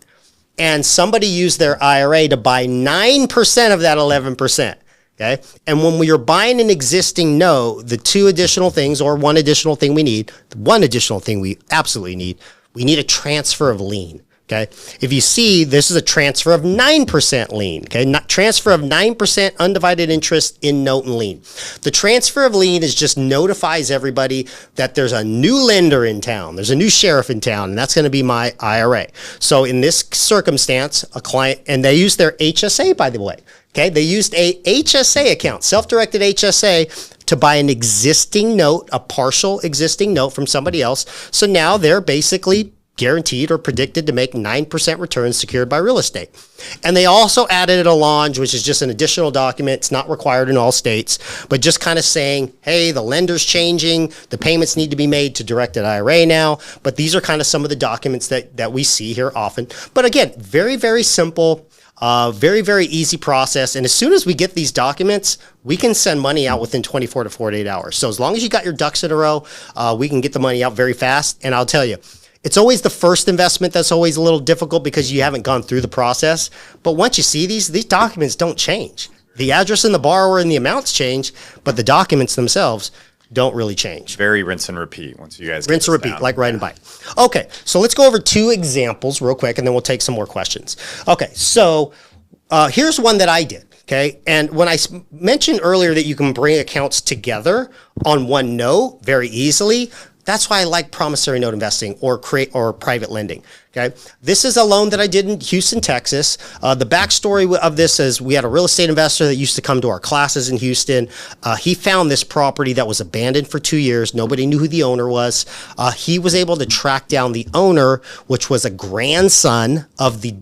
and somebody used their IRA to buy 9% of that 11%. Okay, and when we are buying an existing note, the 2 additional things, or 1 additional thing we need, the 1 additional thing we absolutely need, we need a transfer of lien. Okay, if you see, this is a transfer of 9% lien. Okay, not transfer of 9% undivided interest in note and lien. The transfer of lien is just notifies everybody that there's a new lender in town. There's a new sheriff in town, and that's going to be my IRA. So in this circumstance, a client, and they use their HSA, by the way. Okay, they used a HSA account, self-directed HSA, to buy an existing note, a partial existing note from somebody else. So now they're basically guaranteed or predicted to make 9% returns secured by real estate. And they also added an allonge, which is just an additional document. It's not required in all states, but just kind of saying, hey, the lender's changing, the payments need to be made to Directed IRA now. But these are kind of some of the documents that we see here often. But again, very, very simple, very, very easy process. And as soon as we get these documents, we can send money out within 24 to 48 hours. So as long as you got your ducks in a row, we can get the money out very fast. And I'll tell you, it's always the first investment that's always a little difficult because you haven't gone through the process. But once you see these documents don't change. The address and the borrower and the amounts change, but the documents themselves don't really change. Very rinse and repeat once you guys rinse and repeat, like riding a bike. Okay, so let's go over 2 examples real quick, and then we'll take some more questions. Okay, so here's one that I did. Okay, and when I mentioned earlier that you can bring accounts together on one note very easily, that's why I like promissory note investing or private lending. Okay, this is a loan that I did in Houston, Texas. The backstory of this is we had a real estate investor that used to come to our classes in Houston. He found this property that was abandoned for 2 years. Nobody knew who the owner was. He was able to track down the owner, which was a grandson of the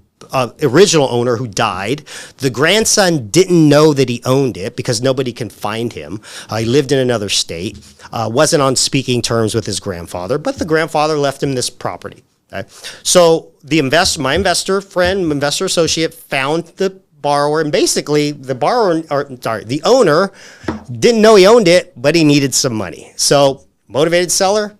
original owner who died. The grandson didn't know that he owned it because nobody can find him. He lived in another state, wasn't on speaking terms with his grandfather, but the grandfather left him this property. Okay? So my investor associate found the borrower, and basically the owner didn't know he owned it, but he needed some money. So motivated seller.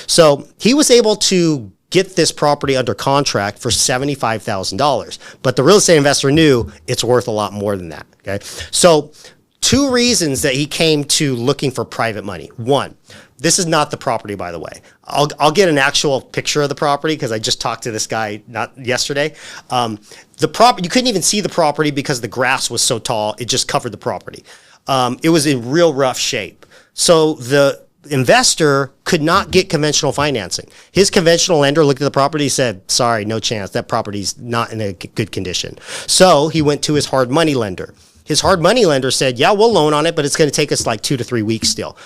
So he was able to get this property under contract for $75,000. But the real estate investor knew it's worth a lot more than that. Okay. So 2 reasons that he came to looking for private money. 1, this is not the property, by the way. I'll get an actual picture of the property because I just talked to this guy not yesterday. The property, you couldn't even see the property because the grass was so tall, it just covered the property. It was in real rough shape. So the investor could not get conventional financing. His conventional lender looked at the property, said, sorry, no chance. That property's not in a good condition. So he went to his hard money lender. His hard money lender said, yeah, we'll loan on it, but it's going to take us like 2 to 3 weeks still.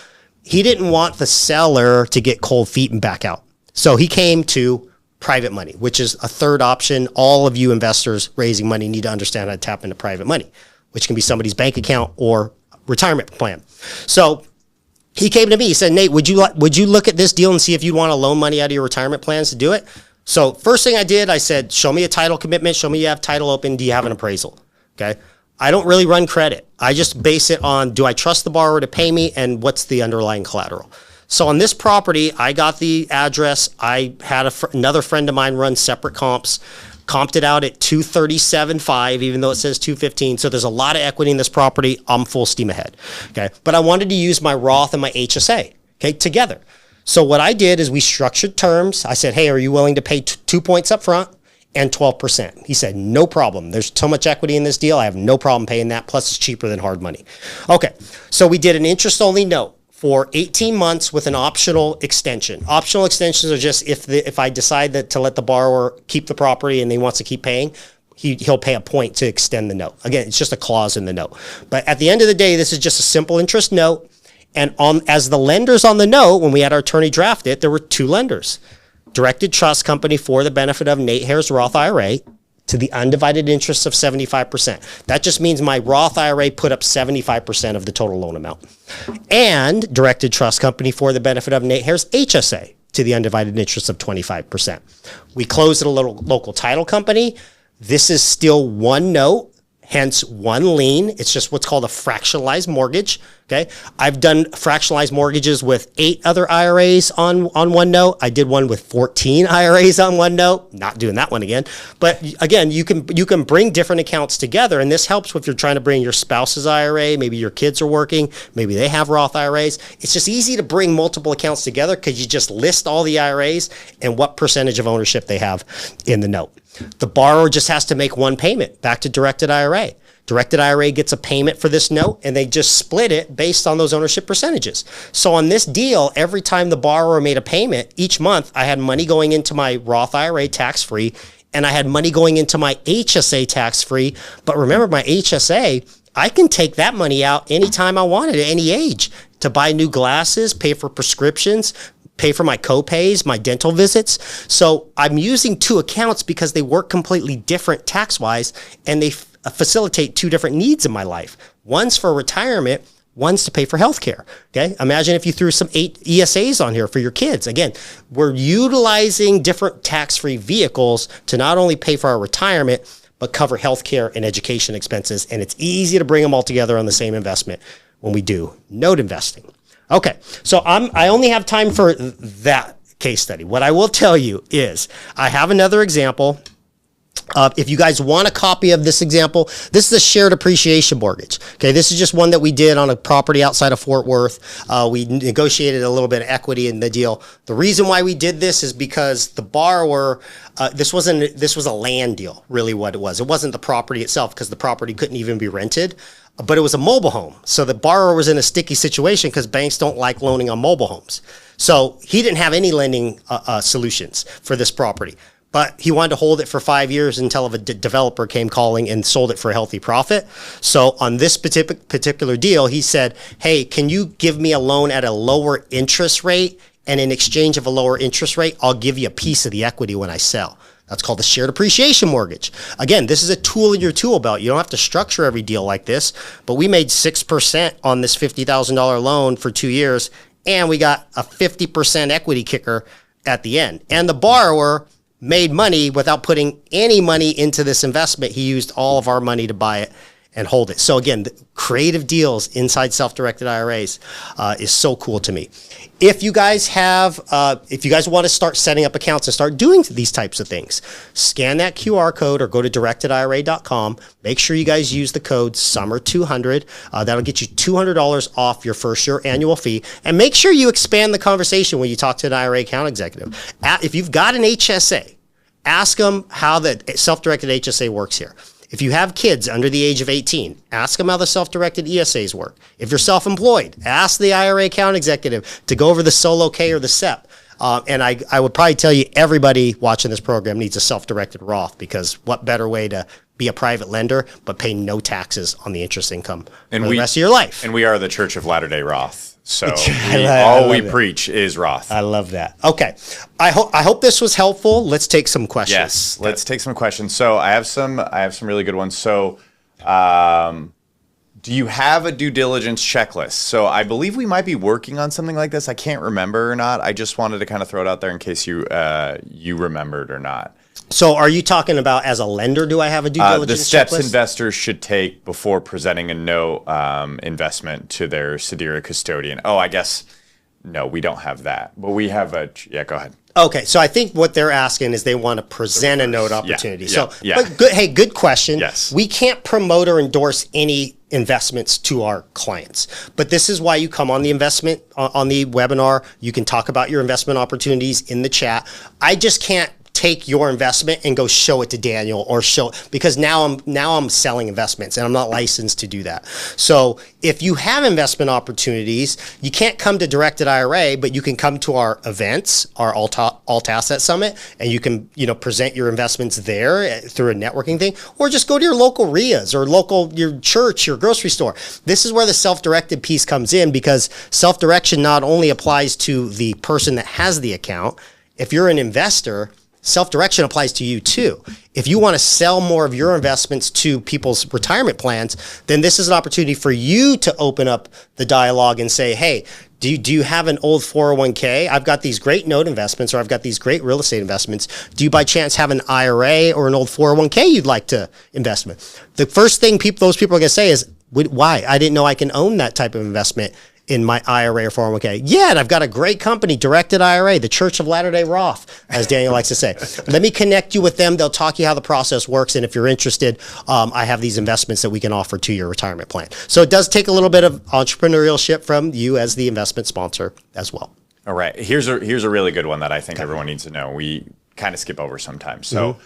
He didn't want the seller to get cold feet and back out. So he came to private money, which is a third option. All of you investors raising money need to understand how to tap into private money, which can be somebody's bank account or retirement plan. So he came to me. He said, Nate, would you look at this deal and see if you want to loan money out of your retirement plans to do it? So first thing I did, I said, show me a title commitment. Show me you have title open. Do you have an appraisal? Okay. I don't really run credit. I just base it on, do I trust the borrower to pay me, and what's the underlying collateral? So on this property, I got the address. I had another friend of mine run separate comps. comped it out at 237.5, even though it says 215. So there's a lot of equity in this property. I'm full steam ahead. Okay. But I wanted to use my Roth and my HSA, okay, together. So what I did is we structured terms. I said, hey, are you willing to pay 2 points up front and 12%? He said, no problem. There's so much equity in this deal. I have no problem paying that. Plus it's cheaper than hard money. Okay. So we did an interest only note for 18 months with an optional extension. Optional extensions are just if I decide that to let the borrower keep the property and he wants to keep paying, he'll pay a point to extend the note. Again, it's just a clause in the note. But at the end of the day, this is just a simple interest note. And as the lenders on the note, when we had our attorney draft it, there were 2 lenders. Directed Trust Company for the benefit of Nate Hare's Roth IRA to the undivided interest of 75%. That just means my Roth IRA put up 75% of the total loan amount. And Directed Trust Company for the benefit of Nate Hare's HSA to the undivided interest of 25%. We closed at a local title company. This is still one note, hence one lien. It's just what's called a fractionalized mortgage. Okay. I've done fractionalized mortgages with 8 other IRAs on one note. I did one with 14 IRAs on one note. Not doing that one again. But again, you can bring different accounts together, and this helps if you're trying to bring your spouse's IRA. Maybe your kids are working. Maybe they have Roth IRAs. It's just easy to bring multiple accounts together because you just list all the IRAs and what percentage of ownership they have in the note. The borrower just has to make one payment back to Directed IRA. Directed IRA gets a payment for this note, and they just split it based on those ownership percentages. So on this deal, every time the borrower made a payment each month, I had money going into my Roth IRA tax-free, and I had money going into my HSA tax-free. But remember, my HSA, I can take that money out anytime I want it at any age to buy new glasses, pay for prescriptions, pay for my co-pays, my dental visits. So I'm using 2 accounts because they work completely different tax-wise, and they facilitate 2 different needs in my life. One's for retirement, one's to pay for healthcare. Okay. Imagine if you threw some 8 ESAs on here for your kids. Again, we're utilizing different tax-free vehicles to not only pay for our retirement, but cover healthcare and education expenses. And it's easy to bring them all together on the same investment when we do note investing. Okay. So I only have time for that case study. What I will tell you is I have another example. If you guys want a copy of this example, this is a shared appreciation mortgage. Okay, this is just one that we did on a property outside of Fort Worth. We negotiated a little bit of equity in the deal. The reason why we did this is because the borrower, this was a land deal, really what it was. It wasn't the property itself because the property couldn't even be rented, but it was a mobile home. So the borrower was in a sticky situation because banks don't like loaning on mobile homes. So he didn't have any lending solutions for this property. But he wanted to hold it for 5 years until a developer came calling and sold it for a healthy profit. So on this particular deal, he said, hey, can you give me a loan at a lower interest rate? And in exchange of a lower interest rate, I'll give you a piece of the equity when I sell. That's called the shared appreciation mortgage. Again, this is a tool in your tool belt. You don't have to structure every deal like this, but we made 6% on this $50,000 loan for 2 years, and we got a 50% equity kicker at the end. And the borrower made money without putting any money into this investment. He used all of our money to buy it and hold it. So again, the creative deals inside self-directed IRAs is so cool to me. If you guys want to start setting up accounts and start doing these types of things, scan that QR code or go to directedira.com. Make sure you guys use the code SUMMER200. That'll get you $200 off your first year annual fee. And make sure you expand the conversation when you talk to an IRA account executive. If you've got an HSA, ask them how the self-directed HSA works here. If you have kids under the age of 18, ask them how the self-directed ESAs work. If you're self-employed, ask the IRA account executive to go over the solo K or the SEP. And I would probably tell you everybody watching this program needs a self-directed Roth, because what better way to be a private lender but pay no taxes on the interest income for the rest of your life. And we are the Church of Latter-day Roth. So all we preach is Roth. I love that. Okay. I hope this was helpful. Let's take some questions. Yes, let's take some questions. So I have some really good ones. So do you have a due diligence checklist? So I believe we might be working on something like this. I can't remember or not. I just wanted to kind of throw it out there in case you remembered or not. So are you talking about as a lender, do I have a due diligence the steps checklist? Investors should take before presenting a no investment to their Sedera custodian. Oh, I guess, no, we don't have that. But we have go ahead. Okay, so I think what they're asking is they want to present a note opportunity. But good question. Yes. We can't promote or endorse any investments to our clients, but this is why you come on the on the webinar. You can talk about your investment opportunities in the chat. I just can't take your investment and go show it to Daniel or because now I'm selling investments and I'm not licensed to do that. So if you have investment opportunities, you can't come to Directed IRA, but you can come to our events, our Alt Asset Summit, and you can present your investments there through a networking thing, or just go to your local RIAs or your church, your grocery store. This is where the self-directed piece comes in, because self-direction not only applies to the person that has the account. If you're an investor, self-direction applies to you too. If you want to sell more of your investments to people's retirement plans, then this is an opportunity for you to open up the dialogue and say, hey, do you have an old 401k? I've got these great note investments, or I've got these great real estate investments. Do you by chance have an IRA or an old 401k you'd like to invest with? The first thing those people are going to say is, why? I didn't know I can own that type of investment in my IRA or 401k. Yeah, and I've got a great company, Directed IRA, the Church of Latter-day Roth, as Daniel likes to say. Let me connect you with them. They'll talk you how the process works, and if you're interested, I have these investments that we can offer to your retirement plan. So it does take a little bit of entrepreneurship from you as the investment sponsor as well. All right. Here's a really good one that I think everyone needs to know. We kind of skip over sometimes. So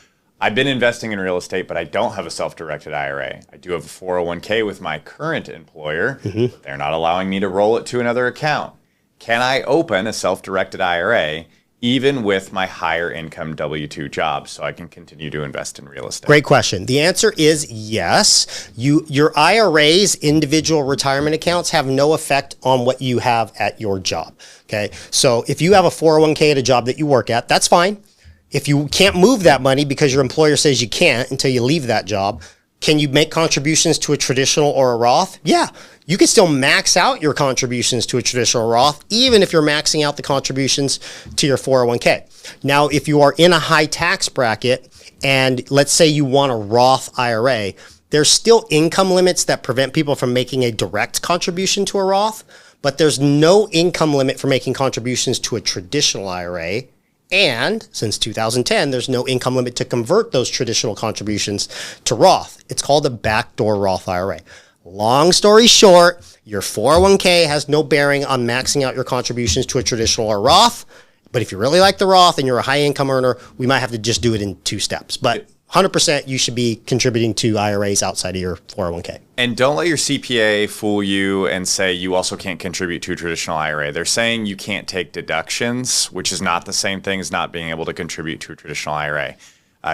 I've been investing in real estate, but I don't have a self-directed IRA. I do have a 401k with my current employer. But they're not allowing me to roll it to another account. Can I open a self-directed IRA even with my higher income W-2 job so I can continue to invest in real estate? Great question. The answer is yes. Your IRA's individual retirement accounts have no effect on what you have at your job. Okay. So if you have a 401k at a job that you work at, that's fine. If you can't move that money because your employer says you can't until you leave that job, can you make contributions to a traditional or a Roth? Yeah, you can still max out your contributions to a traditional Roth, even if you're maxing out the contributions to your 401k. Now, if you are in a high tax bracket, and let's say you want a Roth IRA, there's still income limits that prevent people from making a direct contribution to a Roth, but there's no income limit for making contributions to a traditional IRA. And since 2010, there's no income limit to convert those traditional contributions to Roth. It's called a backdoor Roth IRA. Long story short, your 401k has no bearing on maxing out your contributions to a traditional or Roth. But if you really like the Roth and you're a high income earner, we might have to just do it in 2 steps. But 100% you should be contributing to IRAs outside of your 401k. And don't let your CPA fool you and say you also can't contribute to a traditional IRA. They're saying you can't take deductions, which is not the same thing as not being able to contribute to a traditional IRA.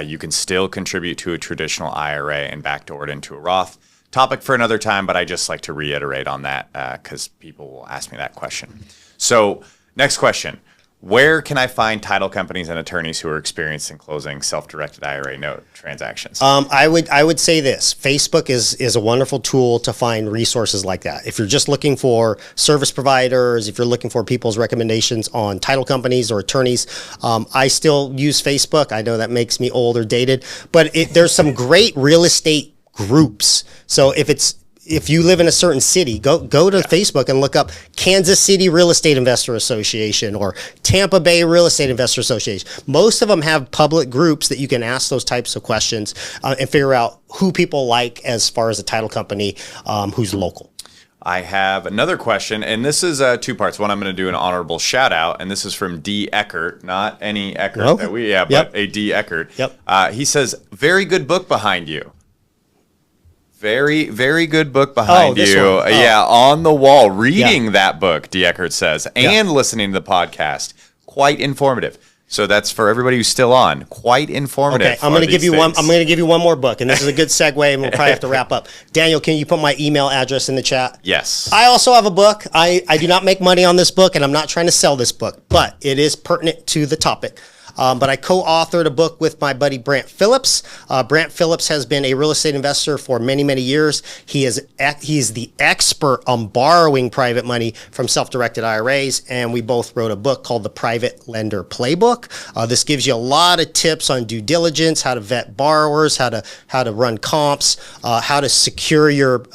You can still contribute to a traditional IRA and backdoor it into a Roth. Topic for another time, but I just like to reiterate on that because people will ask me that question. So next question. Where can I find title companies and attorneys who are experienced in closing self-directed IRA note transactions? I would say this. Facebook is a wonderful tool to find resources like that. If you're just looking for service providers, if you're looking for people's recommendations on title companies or attorneys, I still use Facebook. I know that makes me old or dated, but there's some great real estate groups. So if you live in a certain city, go to Facebook and look up Kansas City Real Estate Investor Association or Tampa Bay Real Estate Investor Association. Most of them have public groups that you can ask those types of questions and figure out who people like as far as a title company who's local. I have another question, and this is 2 parts. One, I'm going to do an honorable shout out, and this is from D. Eckert, not any Eckert but a D. Eckert. Yep. He says, very good book behind you. Very, very good book behind you. Oh. Yeah, on the wall, reading that book, D. Eckert says, and listening to the podcast. Quite informative. So that's for everybody who's still on. Quite informative. Okay, I'm going to give you one. I'm going to give you one more book, and this is a good segue, and we'll probably have to wrap up. Daniel, can you put my email address in the chat? Yes. I also have a book. I do not make money on this book, and I'm not trying to sell this book, but it is pertinent to the topic. but I co-authored a book with my buddy Brant Phillips. Brant Phillips has been a real estate investor for many, many years. He's the expert on borrowing private money from self-directed IRAs, and we both wrote a book called The Private Lender Playbook. This gives you a lot of tips on due diligence, how to vet borrowers, how to run comps, how to secure your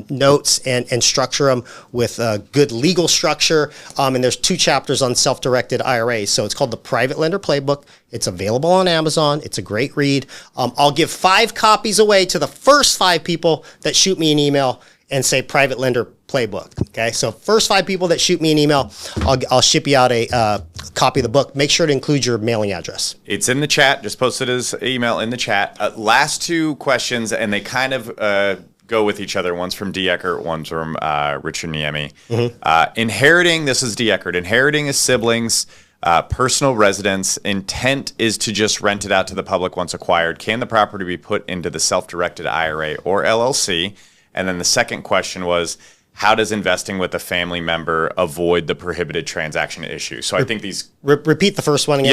notes and structure them with good legal structure. And there's 2 chapters on self-directed IRAs. So it's called The Private Lender Playbook. It's available on Amazon. It's a great read. I'll give 5 copies away to the first 5 people that shoot me an email and say Private Lender Playbook. Okay, so first 5 people that shoot me an email, I'll ship you out a copy of the book. Make sure to include your mailing address. It's in the chat. Just post it as email in the chat. Last 2 questions, and they kind of go with each other. One's from D. Eckert, one's from Richard Niemi. Inheriting, this is D. Eckert, inheriting a sibling's personal residence, intent is to just rent it out to the public once acquired. Can the property be put into the self-directed IRA or LLC? And then the second question was, how does investing with a family member avoid the prohibited transaction issue? So I think these... Repeat the first one again.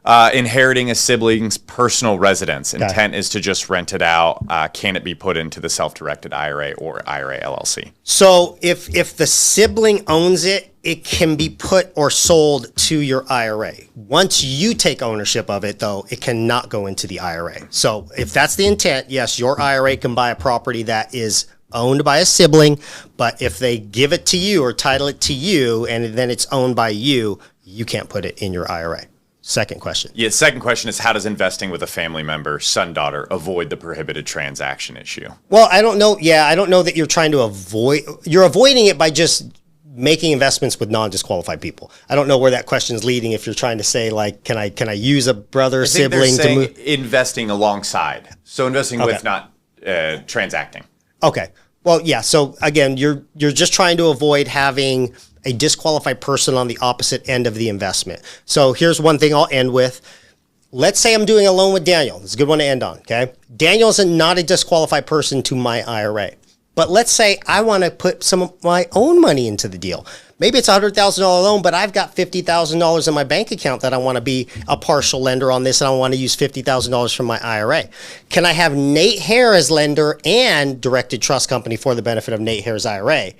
Yep. Inheriting a sibling's personal residence. Intent is to just rent it out. Can it be put into the self-directed IRA or IRA LLC? So if the sibling owns it, it can be put or sold to your IRA. Once you take ownership of it, though, it cannot go into the IRA. So if that's the intent, yes, your IRA can buy a property that is owned by a sibling, but if they give it to you or title it to you and then it's owned by you, you can't put it in your IRA. Second question. Yeah, second question is, how does investing with a family member, son, daughter, avoid the prohibited transaction issue? Well, I don't know. Yeah, I don't know that you're trying to you're avoiding it by just making investments with non-disqualified people. I don't know where that question is leading. If you're trying to say, like, can I use a brother, sibling to move? Investing alongside. So investing with, not transacting. Okay. Well, yeah. So again, you're just trying to avoid having a disqualified person on the opposite end of the investment. So here's one thing I'll end with. Let's say I'm doing a loan with Daniel. It's a good one to end on, okay? Daniel is not a disqualified person to my IRA. But let's say I want to put some of my own money into the deal. Maybe it's a $100,000 loan, but I've got $50,000 in my bank account that I want to be a partial lender on this, and I want to use $50,000 from my IRA. Can I have Nate Hare as lender and directed trust company for the benefit of Nate Hare's IRA?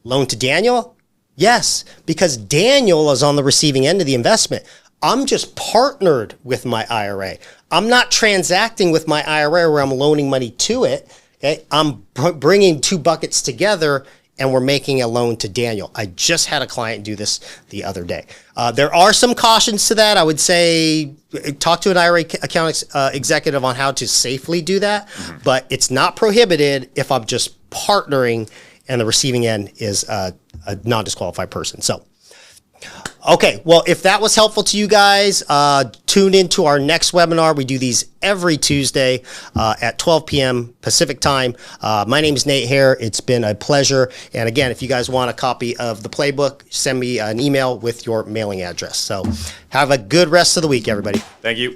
Loan to Daniel? Yes, because Daniel is on the receiving end of the investment. I'm just partnered with my IRA. I'm not transacting with my IRA where I'm loaning money to it. Okay? I'm bringing 2 buckets together, and we're making a loan to Daniel. I just had a client do this the other day. There are some cautions to that. I would say talk to an IRA account executive on how to safely do that, but it's not prohibited if I'm just partnering and the receiving end is a non-disqualified person. So, okay, well, if that was helpful to you guys, tune into our next webinar. We do these every Tuesday at 12 p.m. Pacific time. My name is Nate Hare. It's been a pleasure. And again, if you guys want a copy of the playbook, send me an email with your mailing address. So have a good rest of the week, everybody. Thank you.